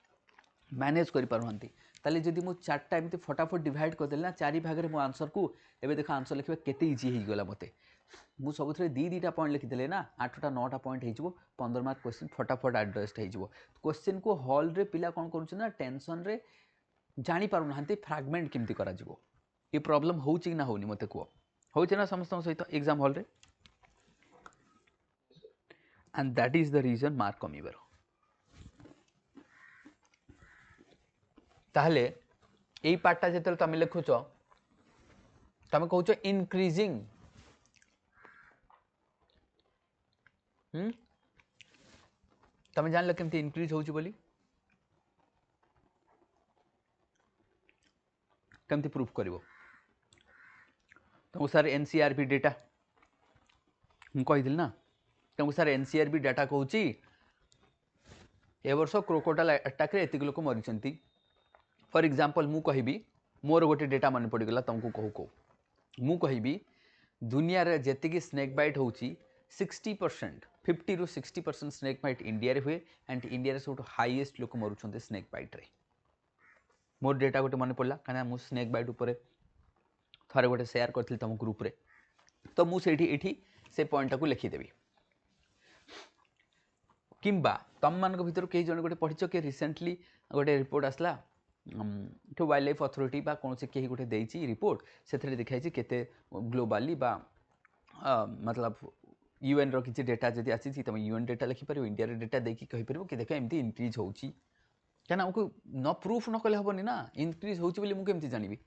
मैनेज कर पारती ताले जदि मु 4टा एमती फटाफट डिवाइड करदेली ना 4 भाग में मो आंसर को एबे देखो आंसर लिखा केते इजी हो गला मते मु सब थे 2-2टा पॉइंट लिखिदेले ना 8टा 9टा पॉइंट हो 15 मार्क क्वेश्चन फटाफट एड्रेस्ट हो क्वेश्चन को हॉल रे पिला कौन कर टेंशन रे जानी पारु ना फ्रैगमेंट केमती करा जिवो ये प्रॉब्लम होउची ना होनी मते को होउची ना समस्त सहित एग्जाम हॉल रे and that is the reason mark कमीबार ताहले एई पार्टटा जेतल तमे लिखुछ तमे कहउछ इंक्रीजिंग तमे जानल केमती इंक्रीज होउची बोली केमती प्रूफ करिवो तुमको सर एनसीआरबी डेटा हम कही ना तुमको सर एनसीआरबी डाटा कहूँ ए वर्ष क्रोकोडाइल अटैक रे एतिक लोक मरी फॉर एग्जांपल मु कहिबी मोर गोटे डेटा मन पड़गला तुमको कहू कहू मु कहिबी दुनिया रे जेतिकी स्नेक बाइट होउची 60% 50 ରୁ 60% स्नेक बाइट इंडिया रे हुए एंड इंडिया रे सब हाईएस्ट लोक मरुछन्ते स्नेक बाइट रे मोर डेटा गोटे मन पड़ा कहीं मुझे स्नेक बाइट उपर थे गोटे सेयार करी तुम ग्रुप रे तो मुझे से पॉइंट को लिखिदेवी किंबा तुम मान भर कई जन गोटे पढ़ी कि रिसेंटली गोटे रिपोर्ट आसला तो वाइल्ड लाइफ अथॉरिटी बा कौन से कहीं गोटे देती रिपोर्ट से दिखाई केते ग्लोबाली बा मतलब यूएन रो किसी डेटा जब आसी तुम यूएन डेटा लिखिपर इंडिया डेटा देखिए कहीपर कि देख एमती इनक्रीज हो क्या आमको न प्रूफ न कले हेनी ना इनक्रीज होची मुझे जानी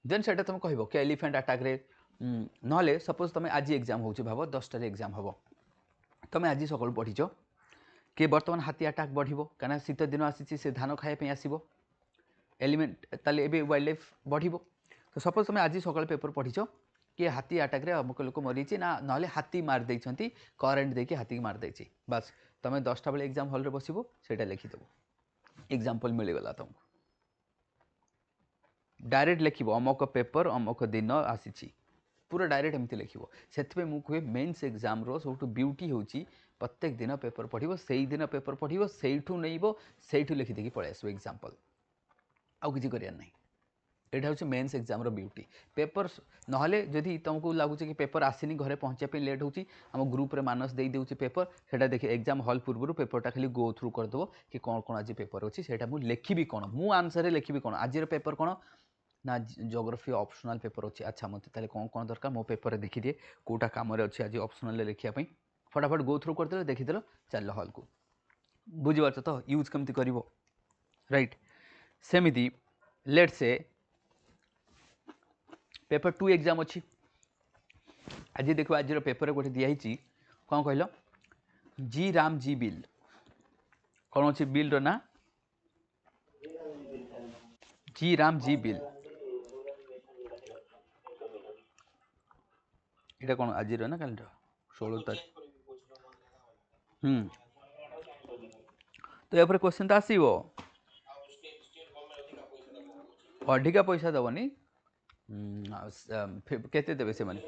देन से तुम कह कि एलिफेंट अटैक रे ना सपोज तुम आज एग्जाम हो भाव 10 एग्जाम हम तुम आज सकाल पढ़ीच कि बर्तमान हाथी अटैक बढ़ो कहीं शीत दिन आसी से धान खायापी आसो एलिमेंट ताले एबे वाइल्ड लाइफ बढ़ो तो सपोज तुम आज सकाल पेपर पढ़ीच कि हाथी अटैक रे अमुक लोक मरी ना ना हाथी मार देइछंती करेन्ट देके हाथी मार देइछि बस तुम 10टा बेले एग्जाम हॉल रे बसिबो सेटा लिखिदेव एग्जांपल मिलगला तुमको डायरेक्ट लिखिबो अमुक पेपर अमुक दिन आसी पूरा डायरेक्ट एमती लिखिबो सेतबे मु कहे मेंस एग्जाम रो सबटु ब्यूटी होची प्रत्येक दिन पेपर पढ़िबो सेही दिन पेपर पढ़िबो सेइठु नइबो सेइठु लिखि देकी पळे आसो एग्जांपल आउ किछि करिया नै एटा होची मेंस एग्जाम रो ब्यूटी पेपर नहले जदि तुमको लागुचे कि पेपर आसीनी घरे पहुंचा पे लेट होची हम ग्रुप रे मानस देई देउची पेपर सेटा देखि एग्जाम हॉल पूर्वरु पेपरटा खाली गो थ्रू कर दबो कि कोन कोन आज पेपर होची सेटा मु लिखिबी कोन मु आंसर रे लिखिबी कोन आज रे पेपर कोन ना ज्योग्राफी ऑप्शनल पेपर अच्छी अच्छा मत ताले कौन कौन दरकार मो पेपर देखी दिए कोटा काम अच्छी आज ऑप्शनल लिखा फटाफट गो थ्रू करदे देखीदेल चल हॉल को बुझीपार तो यूज कमती कर राइट सेमिति लेट से पेपर 2 एग्जाम अच्छी आज देखो आज पेपर गोटे दिखाई कौन कहल जी राम जी बिल कौन अच्छी बिल ना जी राम जी बिल এটা কোন আজির না কালির 16 তারিখ তো এরপরে क्वेश्चन তো আসিবো अधिका पैसा दबनी केते देबे से माने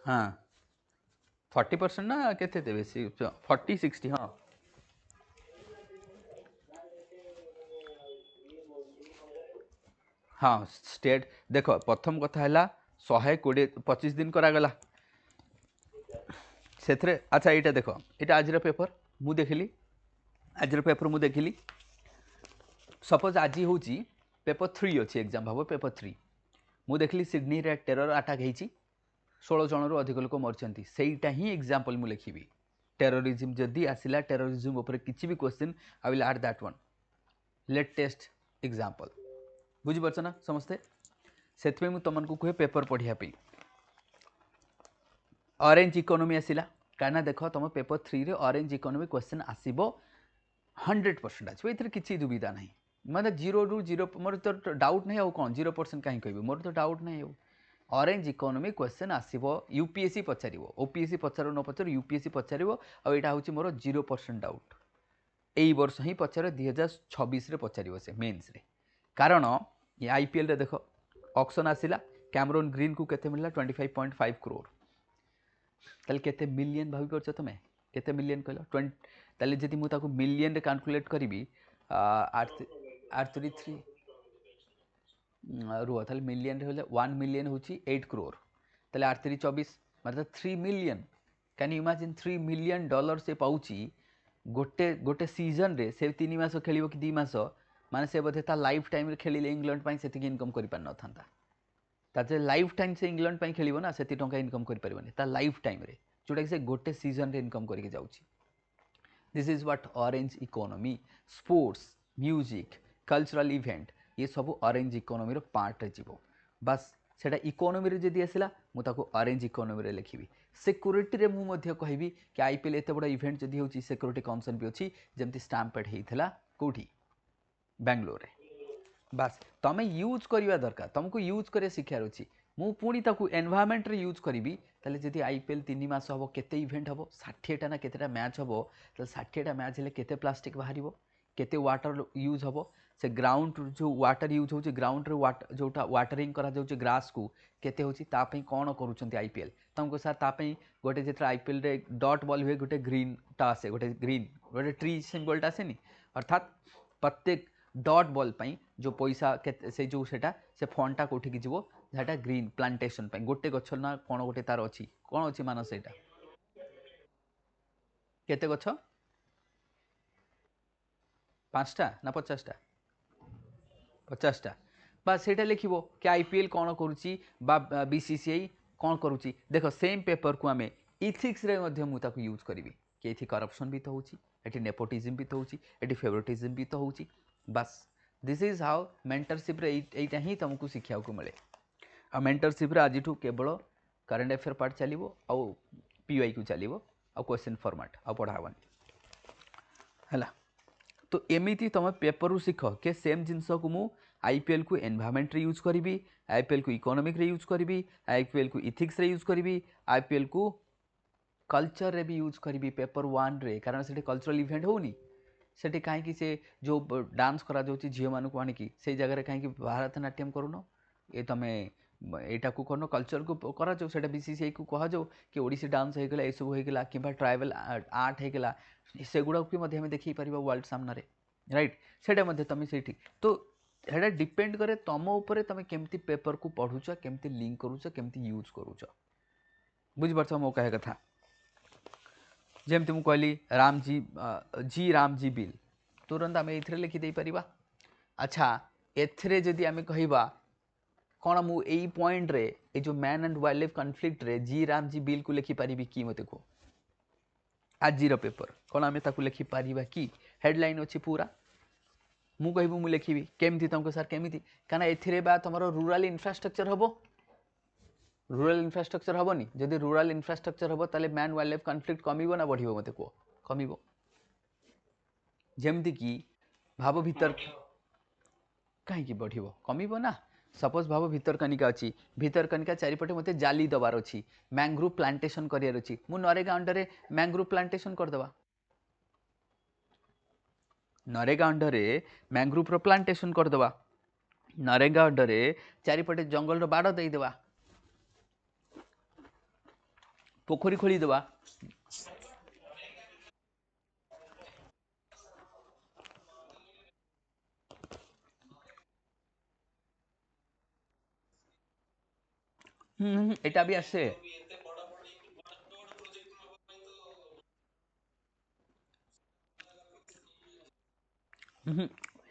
हाँ 40% ना केते देबे 40 60 हाँ हाँ स्टेट देख प्रथम कथा है 120-25 दिन करागला से अच्छा यहाँ देख ये आज पेपर मु देखिली आज पेपर मु देखिली सपोज आज हूँ पेपर 3 अच्छी एग्जाम भाव पेपर 3 मु देखिली सिडनी रे टेरर अटैक होती 16 जनरू अधिक लोक मरचंती सेटा ही एग्जांपल मु लिखिबी टेररिज्म जदि आसिला टेररिज्म ऊपर किसी भी question I will add that one latest example बुझी पारछ ना समस्ते सेतबे मु तुमको कहे पेपर पढ़िया पे ऑरेंज इकोनॉमी आसिला काना देख तुम पेपर 3 रे ऑरेंज इकोनॉमी क्वेश्चन आसीबो 100% आछो एथरे किछि दुविधा नहीं मतलब 0 रु 0 मोर तो डाउट नहीं आउ कोन 0% काहे कहबी मोर तो डाउट नहीं आउ ऑरेंज इकोनॉमी क्वेश्चन आसीबो यूपीएससी पचारिबो ओपीएससी पचारो न पचारो यूपीएससी पचारिबो आ एटा होची मोर 0% डाउट एई वर्ष ही पचारो 2026 रे पचारिबो से मेंस रे कारण ये आईपीएल रे देखो ऑक्शन आसिला कैमरन ग्रीन को केते मिलला 25.5 करोड़ ताले केते मिलियन भाबी परछ तमे केते मिलियन कहलो 20 ताले जदि मु ताको मिलियन रे कैलकुलेट करिवि 833 रुआ ताले मिलियन रे होले 1 मिलियन होची 8 करोड़ ताले 824 मतलब 3 million can you imagine 3 million dollar से पाउची गोटे गोटे सीजन रे से 3 मास खेलिबो कि 2 मास माने से बोधे ता लाइफ टाइम रे खेलिले इंग्लैंड पाई सेति इनकम करि पार न थांता ताते लाइफ टाइम से इंग्लैंड पाई खेलिबो ना सेति टंका इनकम करि परिबनी ता लाइफ टाइम रे जोटा कि से गोटे सीजन रे इनकम करि के जाउची this is what orange economy sports music cultural event ये सब ऑरेंज इकोनॉमी रो पार्ट रे जीवो बस सेटा इकोनॉमी रे जदि आसिला मु ताको ऑरेंज इकोनॉमी रे लिखिबी सिक्योरिटी रे मु मध्य कहिबी कि आईपीएल एते बड़ा इवेंट जदि होची सिक्योरिटी कंसर्न भी अछि जेमति स्टैम्पेड हेइथला कोठी बेंगलोर बस तुम यूज करवा दरकार तुमको यूज कर शिखार अच्छी मु पुणी ताकू एनवायरमेंट रे यूज करी ताले जदि आईपीएल 3 मास हम केते इवेंट हम 60टा ना केतेटा मैच हम तो 60टा मैच हेले केते प्लास्टिक बाहर केते वाटर यूज हम से ग्राउंड जो वाटर यूज हो ग्राउंड रे जोटा वाटरिंग करा जाउछ ग्रास को केते होची ता पई कोन करूछंती आईपीएल तुमको सर तापई गोटे जो आईपीएल रे डॉट बॉल हुए गोटे ग्रीन टा आसे गोटे ग्रीन गोटे ट्री सिंबलटा आसेनी अर्थात प्रत्येक डॉट बॉल पाई जो पैसा से जो सेटा से फंडटा कोठी की जीवो सेटा ग्रीन प्लांटेशन पाई गोटे गछ ना कोन गोटे तार अछि कोन अछि मानस सेटा केते गछ 5टा ना 50टा 50टा बा सेटा लिखिबो कि आईपीएल कोन करूची बा बीसीसीआई कोन करूची देखो सेम पेपर को आमे इथिक्स रे मध्य मु ताको यूज करबी कि एथि करप्शन भी तो होची एथि नेपोटिज्म भी तो होची एथि फेवरेटिज्म भी तो होची बस दिस इज हाउ मेंटरशिप रे एटा ही तुमको शिक्षा को मिले आ मेंटरशिप रे आज केवल करंट अफेयर पार्ट चलिवो आ पीवाई को चलिवो आ क्वेश्चन फॉर्मेट आ पढ़ावानी हला तो एमिति तुम पेपर शिख के सेम जिनस को मु आईपीएल को एनवायरमेंट रे यूज करी आईपीएल को इकोनॉमिक रे यूज करी आईपीएल को इथिक्स रे यूज करी आईपीएल को कल्चर रे भी यूज करी पेपर 1 रे कारण से कल्चरल इवेंट होनी से कहीं से जो डांस करा जाउची झियो मानू को आनिकी से जगह रे कहीं भारतनाट्यम करूनो ये तुमे एटा को करनो कल्चर को करा जो सेटा बीसीसीआई को कहा जो कि ओडिसी डांस हो गला ए सब हो गला किबा ट्राइबल आर्ट हो गला सेगुड़ा को मध्य हमें देखि परिबा वर्ल्ड सामने राइट सेटा मध्य तमे सेठी तो हेडा डिपेंड करे तम ऊपर तमे केमती पेपर को पढुछ केमती लिंक करूछ केमती यूज करूछ बुझ परछ मो कहे कथा जेमती मु कहली राम जी बिल तुरंत आम ये लिखि दे परिबा अच्छा एथरे जदि आम कहबा कौन मु एई पॉइंट रे ए जो man and wild life conflict रे राम जी बिल को लिखि पारिबी कि मते को आजिर पेपर कौन आम ताकू लिखि पारिबा कि हेडलाइन अच्छी पूरा मु कहबू मु लिखिबी केमती तुमको सर केमती काना एथिरे बा तुमरो रूरल इंफ्रास्ट्रक्चर हबो रूरल इंफ्रास्ट्रक्चर हबनी जदि रूरल इंफ्रास्ट्रक्चर हबो ताले मैन वाइल्ड लाइफ कॉन्फ्लिक्ट कमिबो ना बढ़िबो मते को कमिबो जेमती कि भाव भीतर कहीं बढ़िबो कमिबो ना सपोज भाव भितरकनिका अच्छी भितरकनिका चारिपटे मते जाली दबार अच्छी मैंग्रोव प्लांटेशन करियार अच्छी मु नरेगा अंडर रे मैंग्रोव प्लांटेशन करदबा नरेगा अंडर रे मैंग्रोव रो प्लांटेशन करदबा नरेगा अंडर रे चारिपटे जंगल रो बाड़ देई देबा पोखरी खोली देबा एटा भी आसे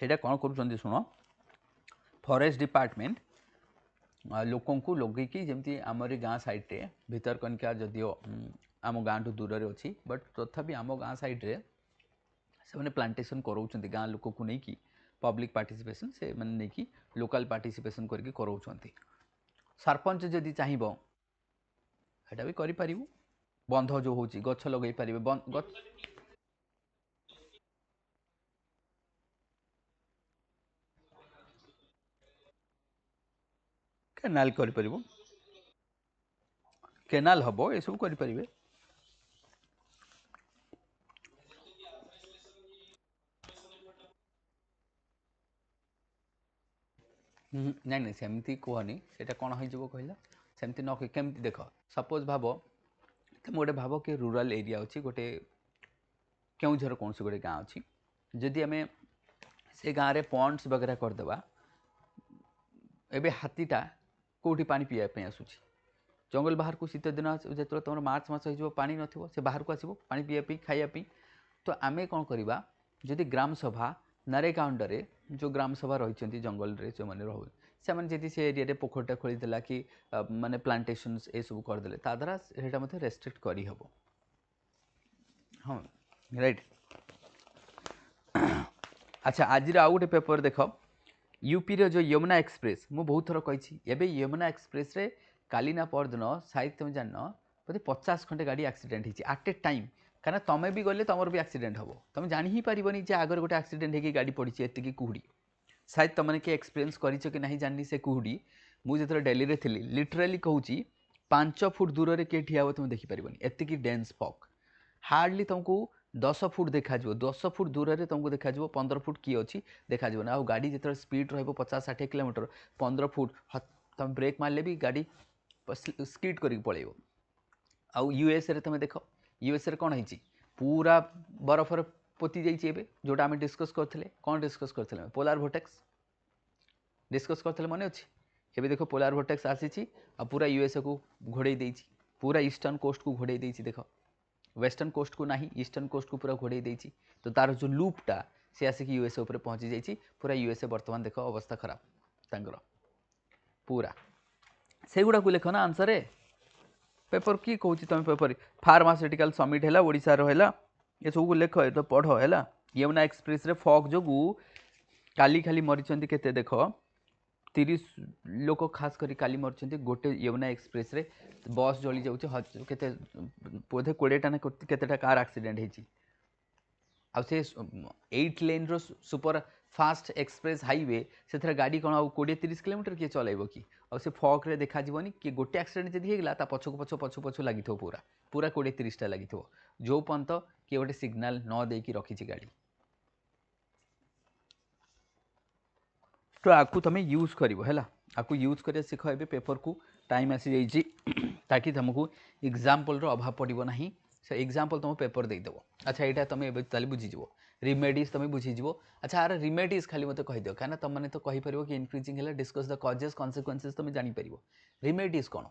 एटा कौन करूछंती सुनो फॉरेस्ट डिपार्टमेंट लोकों को लगे जमी आमरी गाँ साइड्रे भितरकनिका जदिओ आम गाँ टू दूर अच्छी बट तथापि आम गाँ साइड्रे से प्लांटेशन कराउछंती गाँ लोक को नहीं पब्लिक पार्टिसिपेशन से मैंने नहीं लोकल पार्टिसिपेशन करके कराउछंती सरपंच जदि चाहिए एटा भी करि परिबो बंध जो होची गछ लगै परिबे केनाल करि परिबो केनाल हबो ए सब करि परिबे नहीं नहीं सेमती कहनी सेटा कौन हो कहला सेमती न केमती देख सपोज भाव तुम गोटे भाव कि रूराल एरिया अच्छी गोटे केउझर कौन सी गोटे गाँ अच्छी जदि आम से गाँव में पॉन्ड्स वगैरह करदे एबे हाथीटा कौटी पानी पीवाई आसूँ जंगल बाहर को शीत दिन जो तुम मार्च मास हो पानी नथिबो से बाहर को आसो पानी पीवाई खाइबा तो आम कौन करवा जदि ग्राम सभा नरेगा अंडर जो ग्राम सभा रही जंगल रे जो मैंने रोज से से एरिया पोखरटा खोलीदेला कि माने प्लांटेशन ए सब करदे द्वारा से रेस्ट्रिक्ट करहब हाँ राइट अच्छा आज आउ गोटे पेपर देख यूपी रो जो यमुना एक्सप्रेस मु बहुत थर कही एबे यमुना एक्सप्रेस रे काली ना परदिन शायद तुम जान बोधे 50 खंडे गाड़ी एक्सीडेंट होती आट ए टाइम कारण तुम भी गले तुम भी एक्सीडेंट हम तुम जान ही पारबनी जे आगर गोटे एक्सीडेंट होगी गाड़ी पड़ी एति कुहुड़ी शायद तुमने किए एक्सपीरियंस कर नहीं जानी से कुहुड़ी मुझे डेली रे थी लिटराली कहूँ 5 फुट दूर से किए ठिया तुम देखिपारबनी एति डेन्स फॉग हार्डली तुमको 10 फुट देखा 10 फुट दूर से तुमको देखा 15 फुट किए अच्छी देखा ना आ गाड़ी जो स्पीड रहा 50-60 किलोमीटर 15 फुट तुम ब्रेक मारे भी गाड़ी स्कीड कर पलैब आउ यूएस रे तुम देख यूएस रे कौन है पूरा बरफर पोती जाइए जोटा आम डिस्कस करते कौन डिस्कस करते पोलार भोटेक्स डिस्कस करते मन अच्छी एवं देख पोलार भोटेक्स आसी पूरा यूएसए को घोड़े देती पूरा ईस्टर्न कोस्ट को घोड़े देती देख वेस्टर्न कोस्ट को नहीं ईस्टर्न कोस्ट को पूरा घोड़े देती तो तार जो लूपटा सी आसिक यूएसए उपर पहुँची जाइए पूरा यूएसए बर्तमान देख अवस्था खराब तांकर पूरा से गुड़ा को लिख ना आंसर पेपर किए कौन तुम पेपर फार्मास्यूटिकल समिट है ओडिशा है ये सब लेख ये तो पढ़ है यमुना एक्सप्रेस रे फॉग जो काली खाली मरीचंती केते देख 30 लोक खास करी काली मरीचंती गोटे यमुना एक्सप्रेस रे बस जली जाऊँ केते बोधे 20टा ना केतेटा कार एक्सीडेंट होती आ से 8 लेन रो सुपर फास्ट एक्सप्रेस हाईवे से गाड़ी कौन आउ 20-30 किलोमीटर किए चलैब कि से फॉग रे देखा जीवनी कि गोटे एक्सीडेंट जदि होगा ता पछक पछ पछु पछु लगी पूरा पूरा 20-30टा लगी जो पर्यंत किए गोटे सिग्नाल न देकी रखी गाड़ी तो आपको तुम यूज कर आपको यूज कर शिख ए पेपर को टाइम आसी जाइए ताकि तुमको एग्जाम्पल अभाव पड़ो ना से एग्जाम्पल तुम पेपर देदेव अच्छा यहाँ तुम ए बुझीज रिमेडीज तुम बुझीज अच्छा यार रिमेडीज खाली मत कहीदिव कहीं तुम मैंने तो कहीपर कि इनक्रिजिंग है डिस्कस द कजेस कन्सिक्वेंसेस तुम जापर रिमेडीज कौन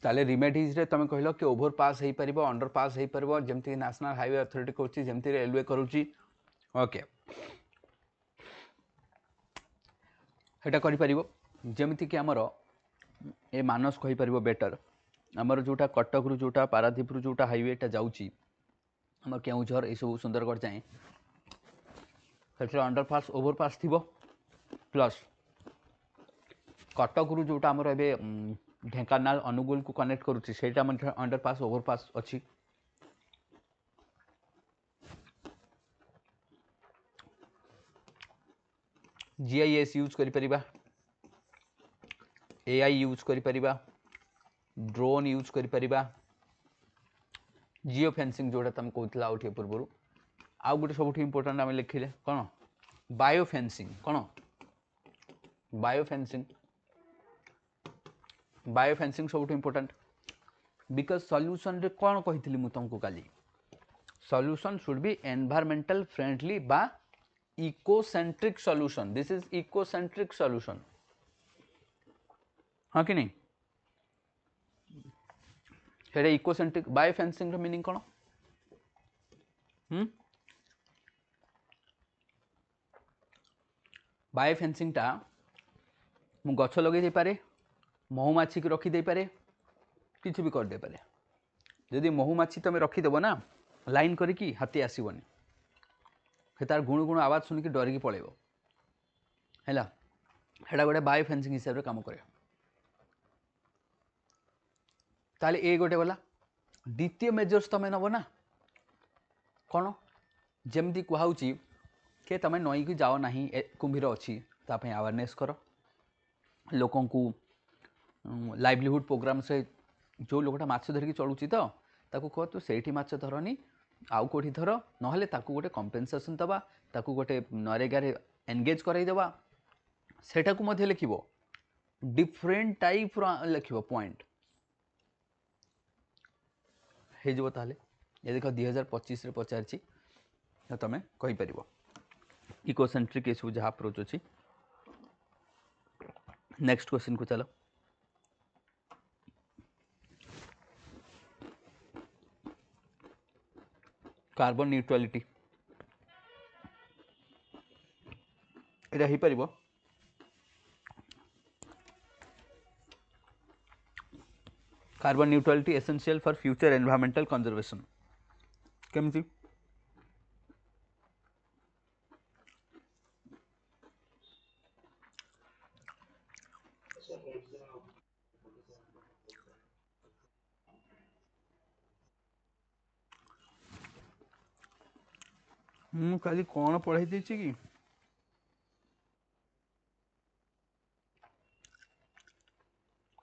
ताले रिमेडीज रे तुम कहल कि ओभर पास हो पार अंडर पास हो पार जमती नेशनल हाईवे अथॉरिटी करमती रेलवे करुच्ची ओके हेटा जमीती कि आमर ए मानस कहीपर बेटर आमर जोटा कटक रु जोटा पारादीप रु जोटा हाईवेटा जाऊँगी आम केउझर ये सब सुंदरगढ़ जाए अंडरपास ओभरपास थी प्लस कटक रु जोटा आमर ए ढेंकानाल अनुगुल को कनेक्ट करुच्ची से अंडरपास ओभरपास अच्छी जीआईएस यूज करिपरिबा एआई यूज करिपरिबा ड्रोन यूज करिपरिबा जियो फेंसिंग जोटा तुम कहला आउटे पूर्व आउ गोटे सब इम्पोर्टाट आम लिखिले कौन बायो फेंसिंग कौन बायो फेंसिंग सब इम्पोर्टाट बिकज सॉल्यूशन रे कौन कही मुझे तुमको काली solution should be environmental friendly बा ecocentric solution this is ecocentric solution हाँ कि नहीं हेडे इकोसेंट्रिक बायो फेंसिंग रो मीनिंग कौन बायो फेंसिंग टा मु गछ लगे दे पारे महुमाछी को रखी दे पारे किसी भी कर दे पारे यदि महुमाछी तुम रखीदेव ना लाइन करिकी हाथी आसबनी से तार गुण गुण आवाज शुनिकी डरिकी पलैब है हेटा गोटे बायो फेंसिंग हिसाब से कम करे ताले ए गोटे गला द्वितीय मेजर्स तुम नब ना कौन जमती कहुची कि तुम नई की जाओ ना कुंभीर अच्छी ताप अवेयरनेस कर लोक लाइवलीहुड प्रोग्राम से जो लोकटा माछ धरिकी चलुची तो ताकू कह तू से माछ धरनी आउ कौटी धर ना गोटे कंपेनसेसन दबा ताकू गोटे नरेगार एनगेज करईदेवा सेटा को मध्य लिखिबो डिफरेंट टाइप लिख पॉइंट हो ताले ये देख 2025 पचारि तुम कहीपर इकोसेंट्रिक ये सब जहाँ अप्रोच अच्छी नेक्स्ट क्वेश्चन को चलो कार्बन न्यूट्रालिटी एटा हो पार carbon neutrality essential for future environmental conservation केमती ମୁଁ କାଲି କ'ଣ ପଢ଼େଇ ଦେଇଛି କି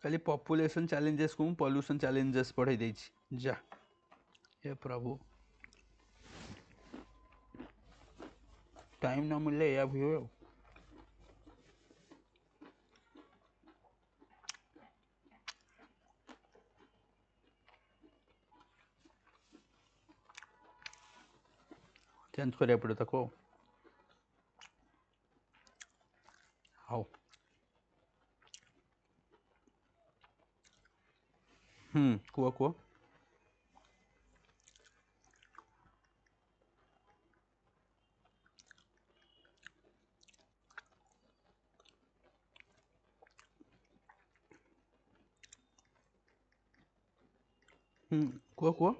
खाली पॉपुलेशन चैलेंजेस को पॉल्यूशन चैलेंजेस पढ़ाई देछि जा हे प्रभु टाइम ना मिलले या भी हो चेंज करिया पड़े ताको हाउ कुआ कुआ कुआ कुआ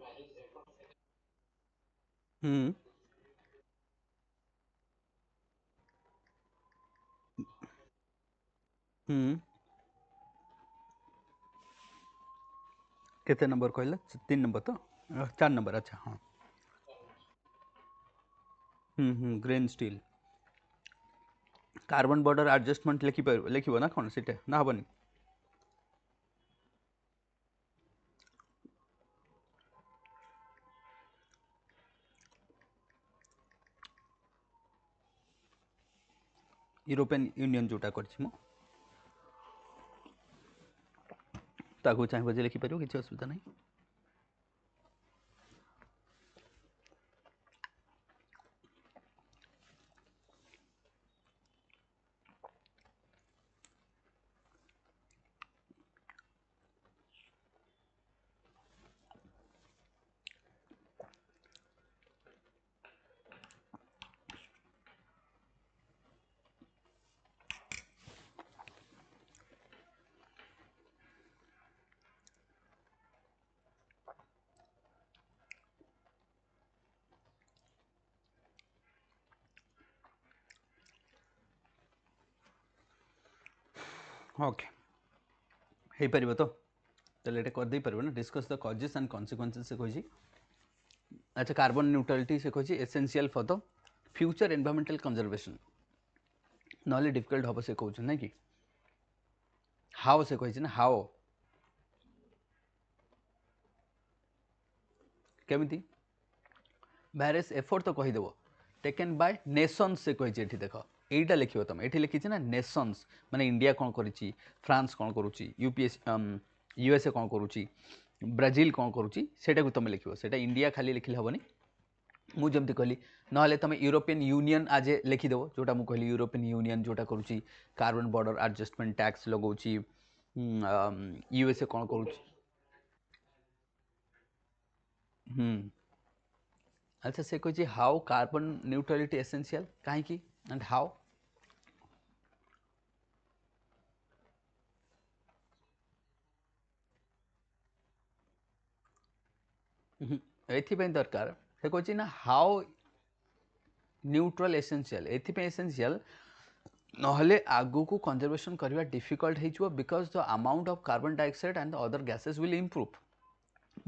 हम्म हम्म केते नंबर कहला 3 नंबर तो 4 नंबर अच्छा हाँ green steel carbon border adjustment लिखिबो ना कोन सेटे ना हबनी यूरोपियन यूनियन जोटा करछि मो ताको चाहे जे लिखि परियो किछ असुविधा नहीं ओके हे परिबो तो चल एटा कर दे परिबो ना discuss the causes and consequences से कहछि अच्छा कार्बन न्यूट्रलिटी से कहछि essential for the future environmental conservation नॉले डिफिकल्ट हबो से कहछ नै कि हाउ से कहछि ना हाउ केमिति वेरियस एफर्ट तो कहि देबो टेकन बाय नेशंस से कहछि एठी देखो एटा लिखियो तुम एठी लिखिछि ना नेशंस माने इंडिया कोन करिछि फ्रांस कोन करूछि यूपीएस यूएसए कोन करूछि ब्राजील कोन करूछि सेटा को तुम लिखियो सेटा इंडिया खाली लिखले हबनी मु जमती कहली नहले तुम यूरोपियन यूनियन आज लिखिदेव जोटा मुझे कहली यूरोपियन यूनियन जोटा करुच्ची कार्बन बॉर्डर एडजस्टमेंट टैक्स लगौची यूएसए कौन करुच्ची अच्छा से कही हाउ कार्बन न्यूट्रलिटी एसेंशियल कहीं एंड हाउ एथिपाई दरकार से कही ना हाउ न्यूट्रल एसेंशियल एथिपाई एसेंशियल नहले आगु को कंजर्वेशन करवा डिफिकल्ट हो because the amount of carbon dioxide and the other gases will improve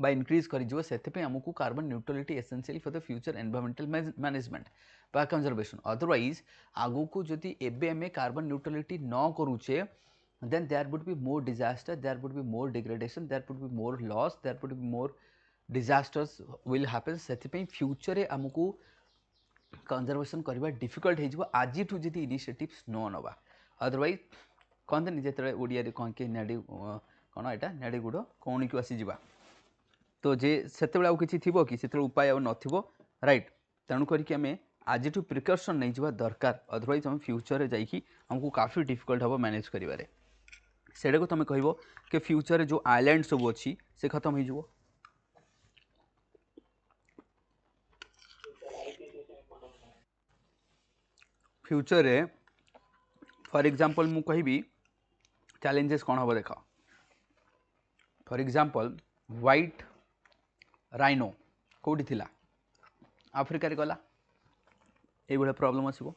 by increase करिजिवो सेते हमकु carbon neutrality essential for the future environmental management बा कंजर्वेशन अदरवाइज आगु को जदि एबे एमे कार्बन न्यूट्रलिटी न करूचे then there would be more disaster, there would be more degradation, there would be more loss, there would be more disasters will happen सेते future रे हमकु कंजर्वेशन करवा डिफिकल्ट हो आज जदि इनिशिएटिव्स न नवा अदरवाइज कहते जिते ओडिया कौन कि नाड़ी कौन यहाँ नाड़ी गुड़ कौन को आसी जा तो जे सेते आउ किछि थिबो कि सेते उपाय आ नथिबो राइट तेणु करिक आमे आज प्रिकॉशन नहीं जावा दरकार अदरवाइज हम फ्यूचर रे जाइकी हमको काफी डिफिकल्ट हबो मैनेज करिवारे सेडा को तमे कहबो कि फ्यूचर रे जो आइलैंड सब अछि से खत्म हो जिवो फ्यूचर रे फॉर एग्जांपल मु कहबी चैलेंजेस कौन हम देख फॉर एग्जांपल व्हाइट राइनो कोठी थिला आफ्रिका रे गला ए बळे प्रॉब्लम आसीबो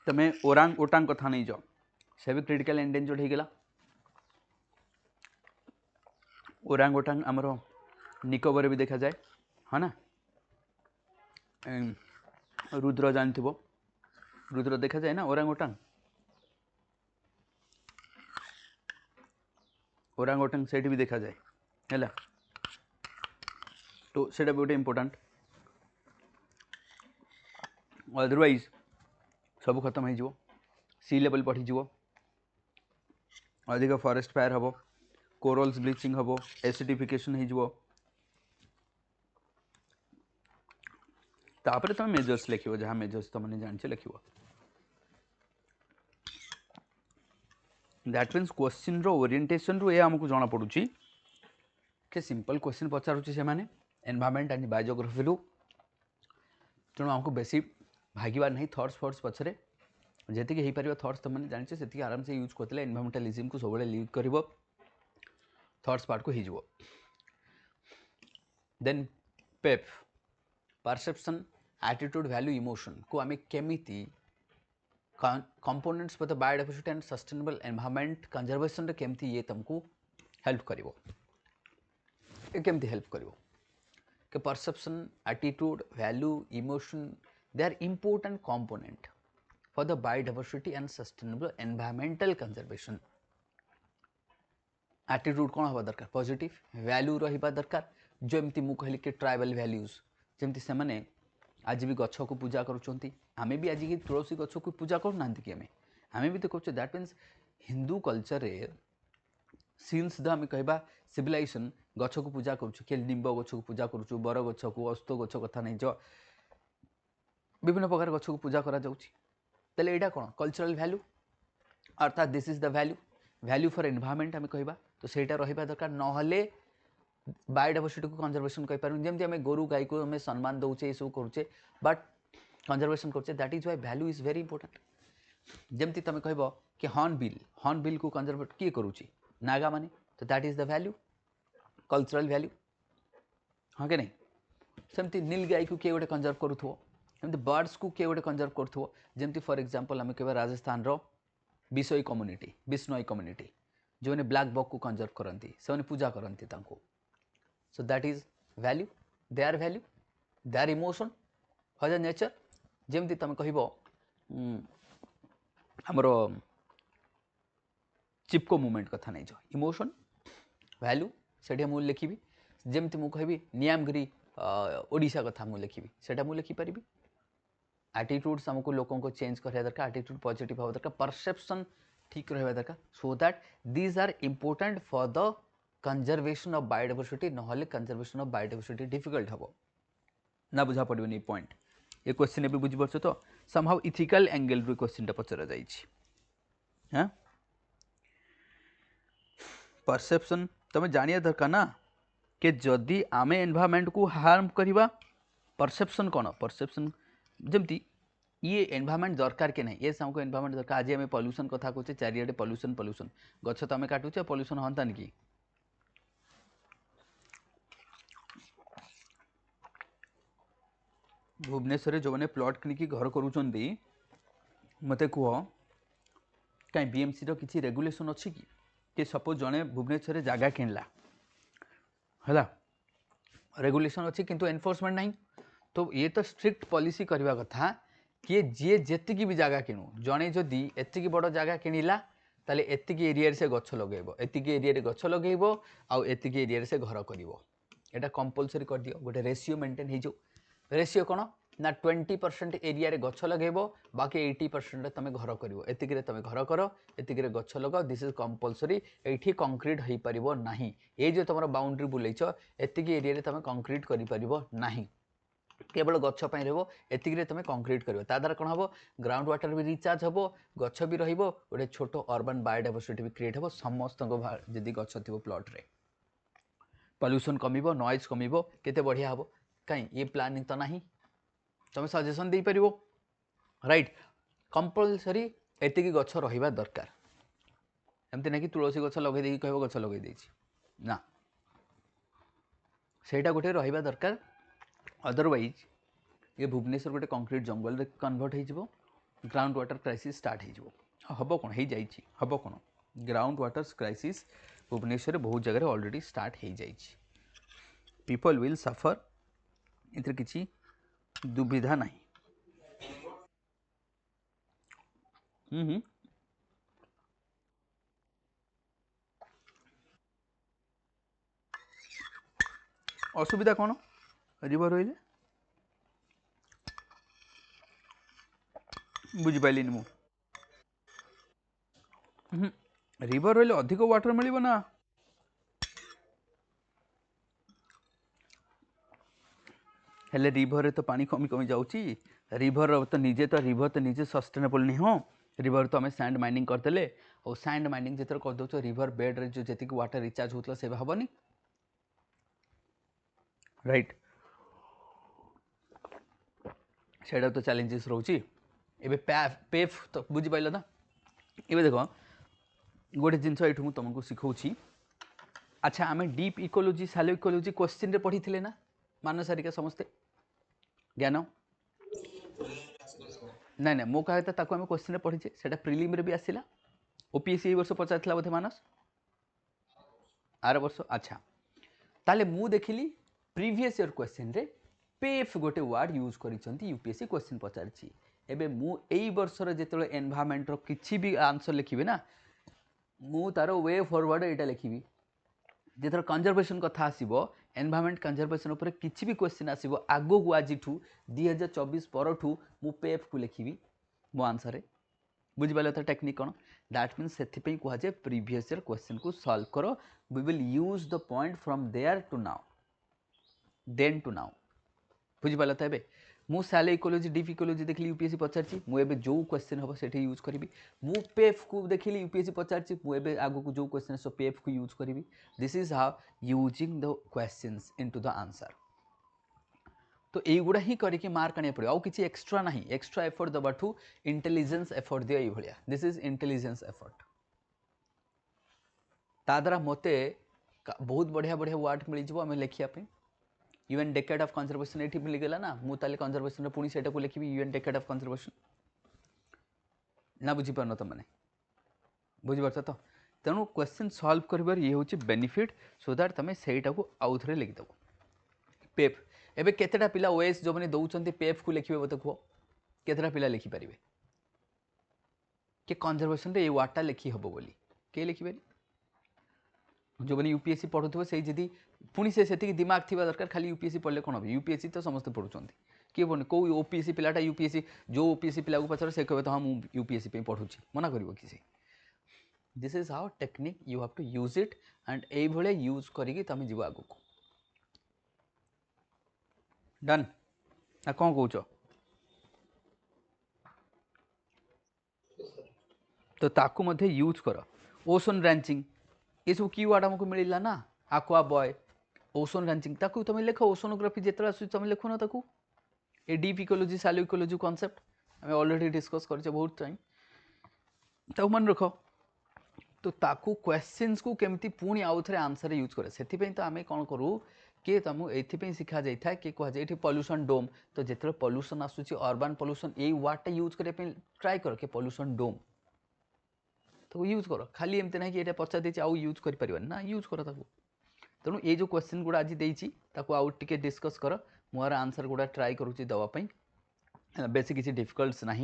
तमे ओरांग ओटांग कथा नहीं जाओ से भी क्रिटिकल एंडेंजर्ड हो गला ओरांग ओटांग आमर निकोबर भी देखा जाए हाँ ना रुद्र जानथिबो रुद्र देखा जाए ना ओरांग ओटांग सेठी भी देखा जाए है तो सेटा भी गोटे इम्पोर्टाट अदरवाइज सब खत्म हो सी लेवल बढ़ीज अधिक फॉरेस्ट फायर हम कोरल्स ब्लीचिंग हम एसिडिफिकेशन हो तापर तुम मेजर्स लिख जहाँ मेजर्स तुमने जानचे लिख दैट मीन्स क्वेश्चन रो ओरिएंटेशन रो ये आमको जना पड़ुची कि सिंपल क्वेश्चन पचारुची से माने एनवायरनमेंट एंड बायोजियोग्राफी रु तेणु आमको बेसी भागीबार नहीं थॉट्स फॉट्स पछरे जेतिक हो पार थट्स तुमने जानचे से आराम से यूज करते एनवायरमेंटलिज्म को सब यूज कर थट्स पार्ट को हो देन पेप परसेप्शन एटीट्यूड वैल्यू इमोशन को आम केमिति components for the biodiversity and sustainable environment conservation रे केमिति ये तुमको हेल्प करिवो ये केमिति हेल्प करिवो कि perception attitude value emotion they are important component for the biodiversity and sustainable environmental conservation attitude कौन हवा दरकार पॉजिटिव वैल्यू रहिबा दरकार जेमती मु कहली कि ट्राइबल वैल्यूज जेमती से माने आज भी गछ को पूजा करूचंती आमे भी आज की तुलसी गछ को पूजा करूना कि आमे भी तो कहूँ दैट मीन्स हिंदू कल्चर रे सिंस द आमे कहबा सिविलाइजेशन गछ को पूजा करूछु कि निंब गछ को पूजा करूछु बर गछ को अस्त गछ कथा नहीं जो विभिन्न प्रकार गछ को पूजा करा जाउछि तेल यहाँ कौन कल्चरल वैल्यू अर्थात this is the value value for environment आम कहबा तो सेटा रहिबा दरकार नहले बायोडाइवर्सिटी को कंजर्वेशन कहि पारु जेमति आम गोरु गाई को आम सम्मान दउचे ए सब करूचे बट कंजर्वेशन करचे that is why value is very important जेमति तुम कहबो कि हॉर्नबिल को कंजर्वेट किए करूची नागा माने तो that is the value cultural value हाँ कि नहीं सेमति नील गाई को किए गोटे कंजर्व करूथो एमती बर्ड्स को किए गोटे कंजर्व करूथो जेमति फॉर एग्जांपल आम कहबा राजस्थान रो बिशोई कम्युनिटी जो मैंने ब्लैक बक को कंजर्व करती से पूजा करती so that is value they are emotion for the nature जेमती तुम कहबो हमरो चिपको मूवमेंट कथा नहीं जो इमोशन वैल्यू से मुझे लिखी जेमती मुझे कहबी नियामगिरी ओडिशा कथा मुझे लिखी से मुझे लिखिपारि एटीट्यूड्स हमको लोगों को चेंज करा दरकार एटीट्यूड पॉजिटिव हवा दरकार परसेप्शन ठीक रहा दरकार so that these are important for the conservation of biodiversity नहले कंजर्वेशन ऑफ बायोडाइवर्सिटी डिफिकल्ट हम ना बुझा पड़े पॉइंट ये क्वेश्चन भी बुझीपार तो समहाउ इथिकल एंगल रू क्वेश्चन पचरा जाइए हाँ परसेप्शन तुम जानिया दरकार ना कि जदि आमे एनवायरनमेंट को हार्म करवा परसेप्शन कौन परसेप्शन जमती ये एनवायरनमेंट दरकार के नहीं ये हमको एनवायरनमेंट दरकार आज आम पॉल्यूशन कथा कहचे चारिआडे पॉल्यूशन गछ तो आम काटुचे पॉल्यूशन हंतान कि भुवनेश्वर जो मैंने प्लॉट किनिकी घर करूचंदी मते कह कहीं बीएमसी रो किसी रेगुलेशन अच्छी कि सपोज जड़े भुवनेश्वर जगह किणला है रेगुलेशन अच्छी किंतु एनफोर्समेंट नहीं तो ये तो स्ट्रिक्ट पॉलिसी करवा कथा कि जी जेतिकी भी जगह किणु जड़े जदि एतिकी बड़ जगह किणिला ताले एतिकी एरिया से गछ लगेब एतिकी एरिया गछ लगेब आउ एतिकी एरिया से घर करिवो एटा कंपलसरी कर दियो गोटे रेशियो मेंटेन हो जो रेशियो कौन ना 20% एरिया रे गछ लगेब बाकी 80% तुम घर कर एतिकी तुम घर कर एतिकी गछ लगाओ दिस इज कंपलसरी एठी कंक्रीट हो पारिबो नाही ए जो तुम बाउंड्री बुलेइछ एतिकी एरिया रे तुम कंक्रीट करि पारिबो नाही केवल गछ पाई रहो एतिकी तुम कंक्रीट कर द्वारा कौन हम ग्राउंड वाटर भी रिचार्ज हम गछ भी रहिबो गोटे छोट अर्बन बायोडाइवर्सिटी भी क्रिएट हम समस्त जदि गछ थी प्लॉट रे पॉल्यूशन कमिबो नॉइज कमिबो केते बढ़िया हम कहीं ये प्लानिंग तो नहीं तुम सजेशन दे पारिबो राइट कंपलसरी एतिकी गछ रहिबा दरकार एमती ना कि तुलसी गछ लगे देकी कहबो गछ लगे देछि ना सेटा गोटे रहिबा दरकार अदरवाइज ये भुवनेश्वर गोटे कंक्रीट जंगल रे कन्वर्ट हो ग्राउंड वाटर क्राइसिस स्टार्ट हो हम कौन हो जाइए हम कौन ग्राउंड वाटर क्राइसिस भुवनेश्वर बहुत जगह ऑलरेडी स्टार्ट हो जाइए पीपल विल सफर इधर किसी दुविधा नहीं असुविधा कौन रिवर रही बुझिपारे मु रिवर रही अधिक वाटर मिल ना हेले रिवर तो पानी कमी कमी जाऊँगी रिवर तो निजे सस्टेनेबल नहीं हो रिवर तो आम सैंड माइनिंग करदे और सैंड माइनिंग जिते करदे रिवर बेड रे जो जी वाटर रिचार्ज होता से हेनी राइट से तो चैलेंजेस रोचे एबे पेफ तो बुझिपाल ना ये देख गोटे जिनस ये तुमको शिखाऊँ अच्छा आम डीप इकोलोजी सालो इकोलोजी क्वेश्चन रे पढ़ी थे ना मानसारिका समस्ते ज्ञान ना ना मो कहा आम क्वेश्चन पढ़ीचे से प्रिलिम रे भी आसला ओपीएससी ये वर्ष पचार बोधे मानस आर वर्ष अच्छा ताले मु देखिली प्रीवियस ईयर क्वेश्चन रे पेफ गोटे वर्ड यूज करिसेंती यूपीएससी क्वेश्चन पचारछि एबे मु एई वर्षर जेतले एनवायरनमेंट रो किछि भी आंसर लिखिबे ना मु तार वे फॉरवर्ड एटा लिखिबी जेतर कंजर्वेशन कथा आसीबो एनवायरनमेंट कंजर्वेशन ऊपर किछि भी क्वेश्चन आसीबो आगो को आजिठू 2024 परठू मु पेफ को लिखिबी मो आंसर रे बुझि पाले त टेक्निक कोन दैट मींस सेथि पे कुहा जे प्रीवियस ईयर क्वेश्चन को सॉल्व करो we will use the point from there to now then to now बुझि पाले त एबे मु साले इकोलॉजी डीप इकोलॉजी देखली यूपीएससी पचारछि मु एबे जो क्वेश्चन हबो सेठी यूज करबी मु पेफ को देखली यूपीएससी पचारछि मु एबे आगो को जो क्वेश्चन सो पेफ को यूज करबी this is how using the questions into the answer तो एगुड़ा ही करके मार्क आने पड़े आउ किसी एक्स्ट्रा नहीं एक्स्ट्रा एफर्ट दबाठू इंटेलिजेंस एफर्ट दियो ये दिस इज इंटेलिजेंस एफर्ट ता द्वारा मते बहुत बढ़िया बढ़िया वर्ड मिल जाव आम लिखापी यूएन डेकेड ऑफ कंजर्वेशन ये मिलगला ना मुझे कंजर्वेशन पुणी से लिखी यूएन डेकेड ऑफ कंजर्वेशन ना बुझीपार तुम मैंने बुझीपार तो तेणु क्वेश्चन सॉल्व कर ये हूँ बेनिफिट सो दैट तुम सहीटा को आउ थे लिखिदेव पेफ एबे केतेटा पिला ओएस जो मैंने दौरान पेफ को लिखे मत कह केतेटा पिला लिखिपारे कि कंजर्वेशन ये वार्डटा लिखी हम बोली किए लिखे जो मैंने यूपीएससी पढ़ुव से जी पुणी से दिमाग थी दरकार खाली यूपीएससी पढ़ले कौन हम यूपीएससी तो समस्त पढ़ुं किए पढ़ुनि कौ ओपीएससी पिलाटा यूपीएससी जो ओपीएससी पिला को पचार से कहे तो हाँ मुझे यूपीएससी पढ़ुँ मना कर कि this is how technique you have to use it and ये यूज करके तुम जीव आग को डन ना कौन कौच तो ताकू मध्य यूज कर ओशन रैंचिंग ये सब की वर्ड हमको मिलला ना आक्वा बॉय ओशन रैंचिंग ताकू तुम लिख ओशोनोग्राफी जिते आस तुम लिखुन ताकू ए डीप इकोलॉजी सालो इकोलॉजी कॉन्सेप्ट आम ऑलरेडी डिस्कस कर बहुत टाइम ताकू मन रख तो ताकू क्वेश्चंस को केमती पुणी आउ थे आंसर यूज करे से तो आम कौन करूँ कि तुमको ये शिखा जाए कि कह जाए पॉल्यूशन डोम तो जिते पॉल्यूशन आसूसी अर्बान पॉल्यूशन ये वर्डटा यूज करने ट्राए कर कि पॉल्यूशन डोम तो यूज कर खाली एमती ना कि ये पचार देती आउ यूज कर ना यूज कर तेणु ये जो क्वेश्चन गुड़ा आज देती आउ टे डिस्कस कर मोर आंसर गुड़ा ट्राए करुँच दवाई बेसी किसी डिफिकल्ट्स ना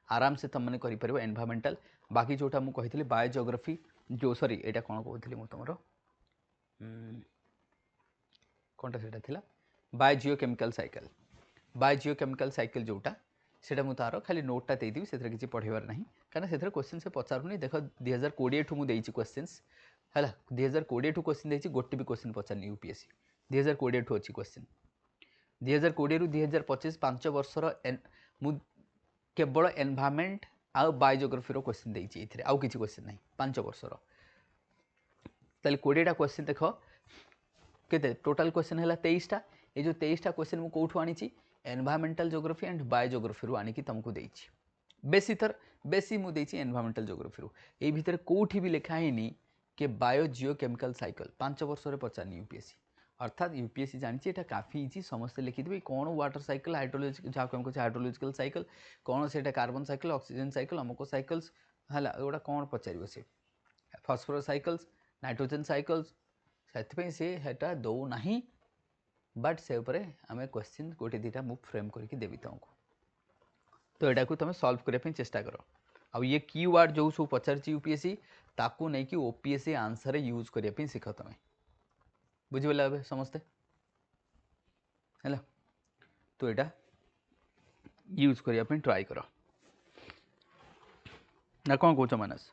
आराम से तुम मैंने कर एनवायरमेंटल बाकी जोटा मुझे कही बायोजियोग्राफी जो सॉरी यहाँ कौन कहती तुम कौनटा से बायोजियोकेमिकल साइकिल बायोजियोकेमिकल साइकिल जोटा से मुझे तार खाली नोटा देदेवी से किसी पढ़ेबार ना कहीं से क्वेश्चन से पचारूनी देख 2020 ठूँ मुझे क्वेश्चंस है 2020 ठूँ क्वेश्चन देती गोटे भी क्वेश्चन पचारनी यूपीएससी 2020 ठूँ अच्छी क्वेश्चन 2020 रु 2025 5 वर्षर केवल एनवायरनमेंट आउ बायोजियोग्राफी क्वेश्चन देती आउ किसी क्वेश्चन ना 5 वर्षर ताले 20टा क्वेश्चन देख के टोटाल क्वेश्चन है 23टा ये जो 23टा क्वेश्चन मुझे कौटू आनी एनवायरमेंटल जियोग्राफी एंड बायोजियोग्राफी आनिकी तुमको देती बेसी थर बेसी मु देछि एनवायरमेंटल ज्योग्राफी रो ए भितर कोठी भी लिखा हैनी कि बायो जियो केमिकल साइकिल 5 वर्ष रे पचारनी यूपीएससी अर्थात यूपीएससी जानी एटा काफी इजी समस्त लिखिदेवे कौन वाटर साइकिल हाइड्रोलॉजिकल जहाँ हम कहे हाइड्रोलॉजिकल साइकिल कौन से कार्बन साइकिल ऑक्सीजन साइकिल अमुक साइकिल्स है गोटा कौन पचार से फॉस्फोरस साइकिल्स नाइट्रोजन साइकिल्स से हेटा दौ नहीं बट से आम क्वेश्चन गोटे दीटा मु फ्रेम करके देवी तुमको तो यहाँ को तुम सल्व करने चेष्टा कर आउ ये कीवर्ड जो सब पचार यूपीएससी ताकू नहीं कि ओपीएससी आंसर यूज करने शिख तुम बुझीगला ए समस्ते है तो यहाँ यूज करने ट्राई कर ना कौन कौच मानस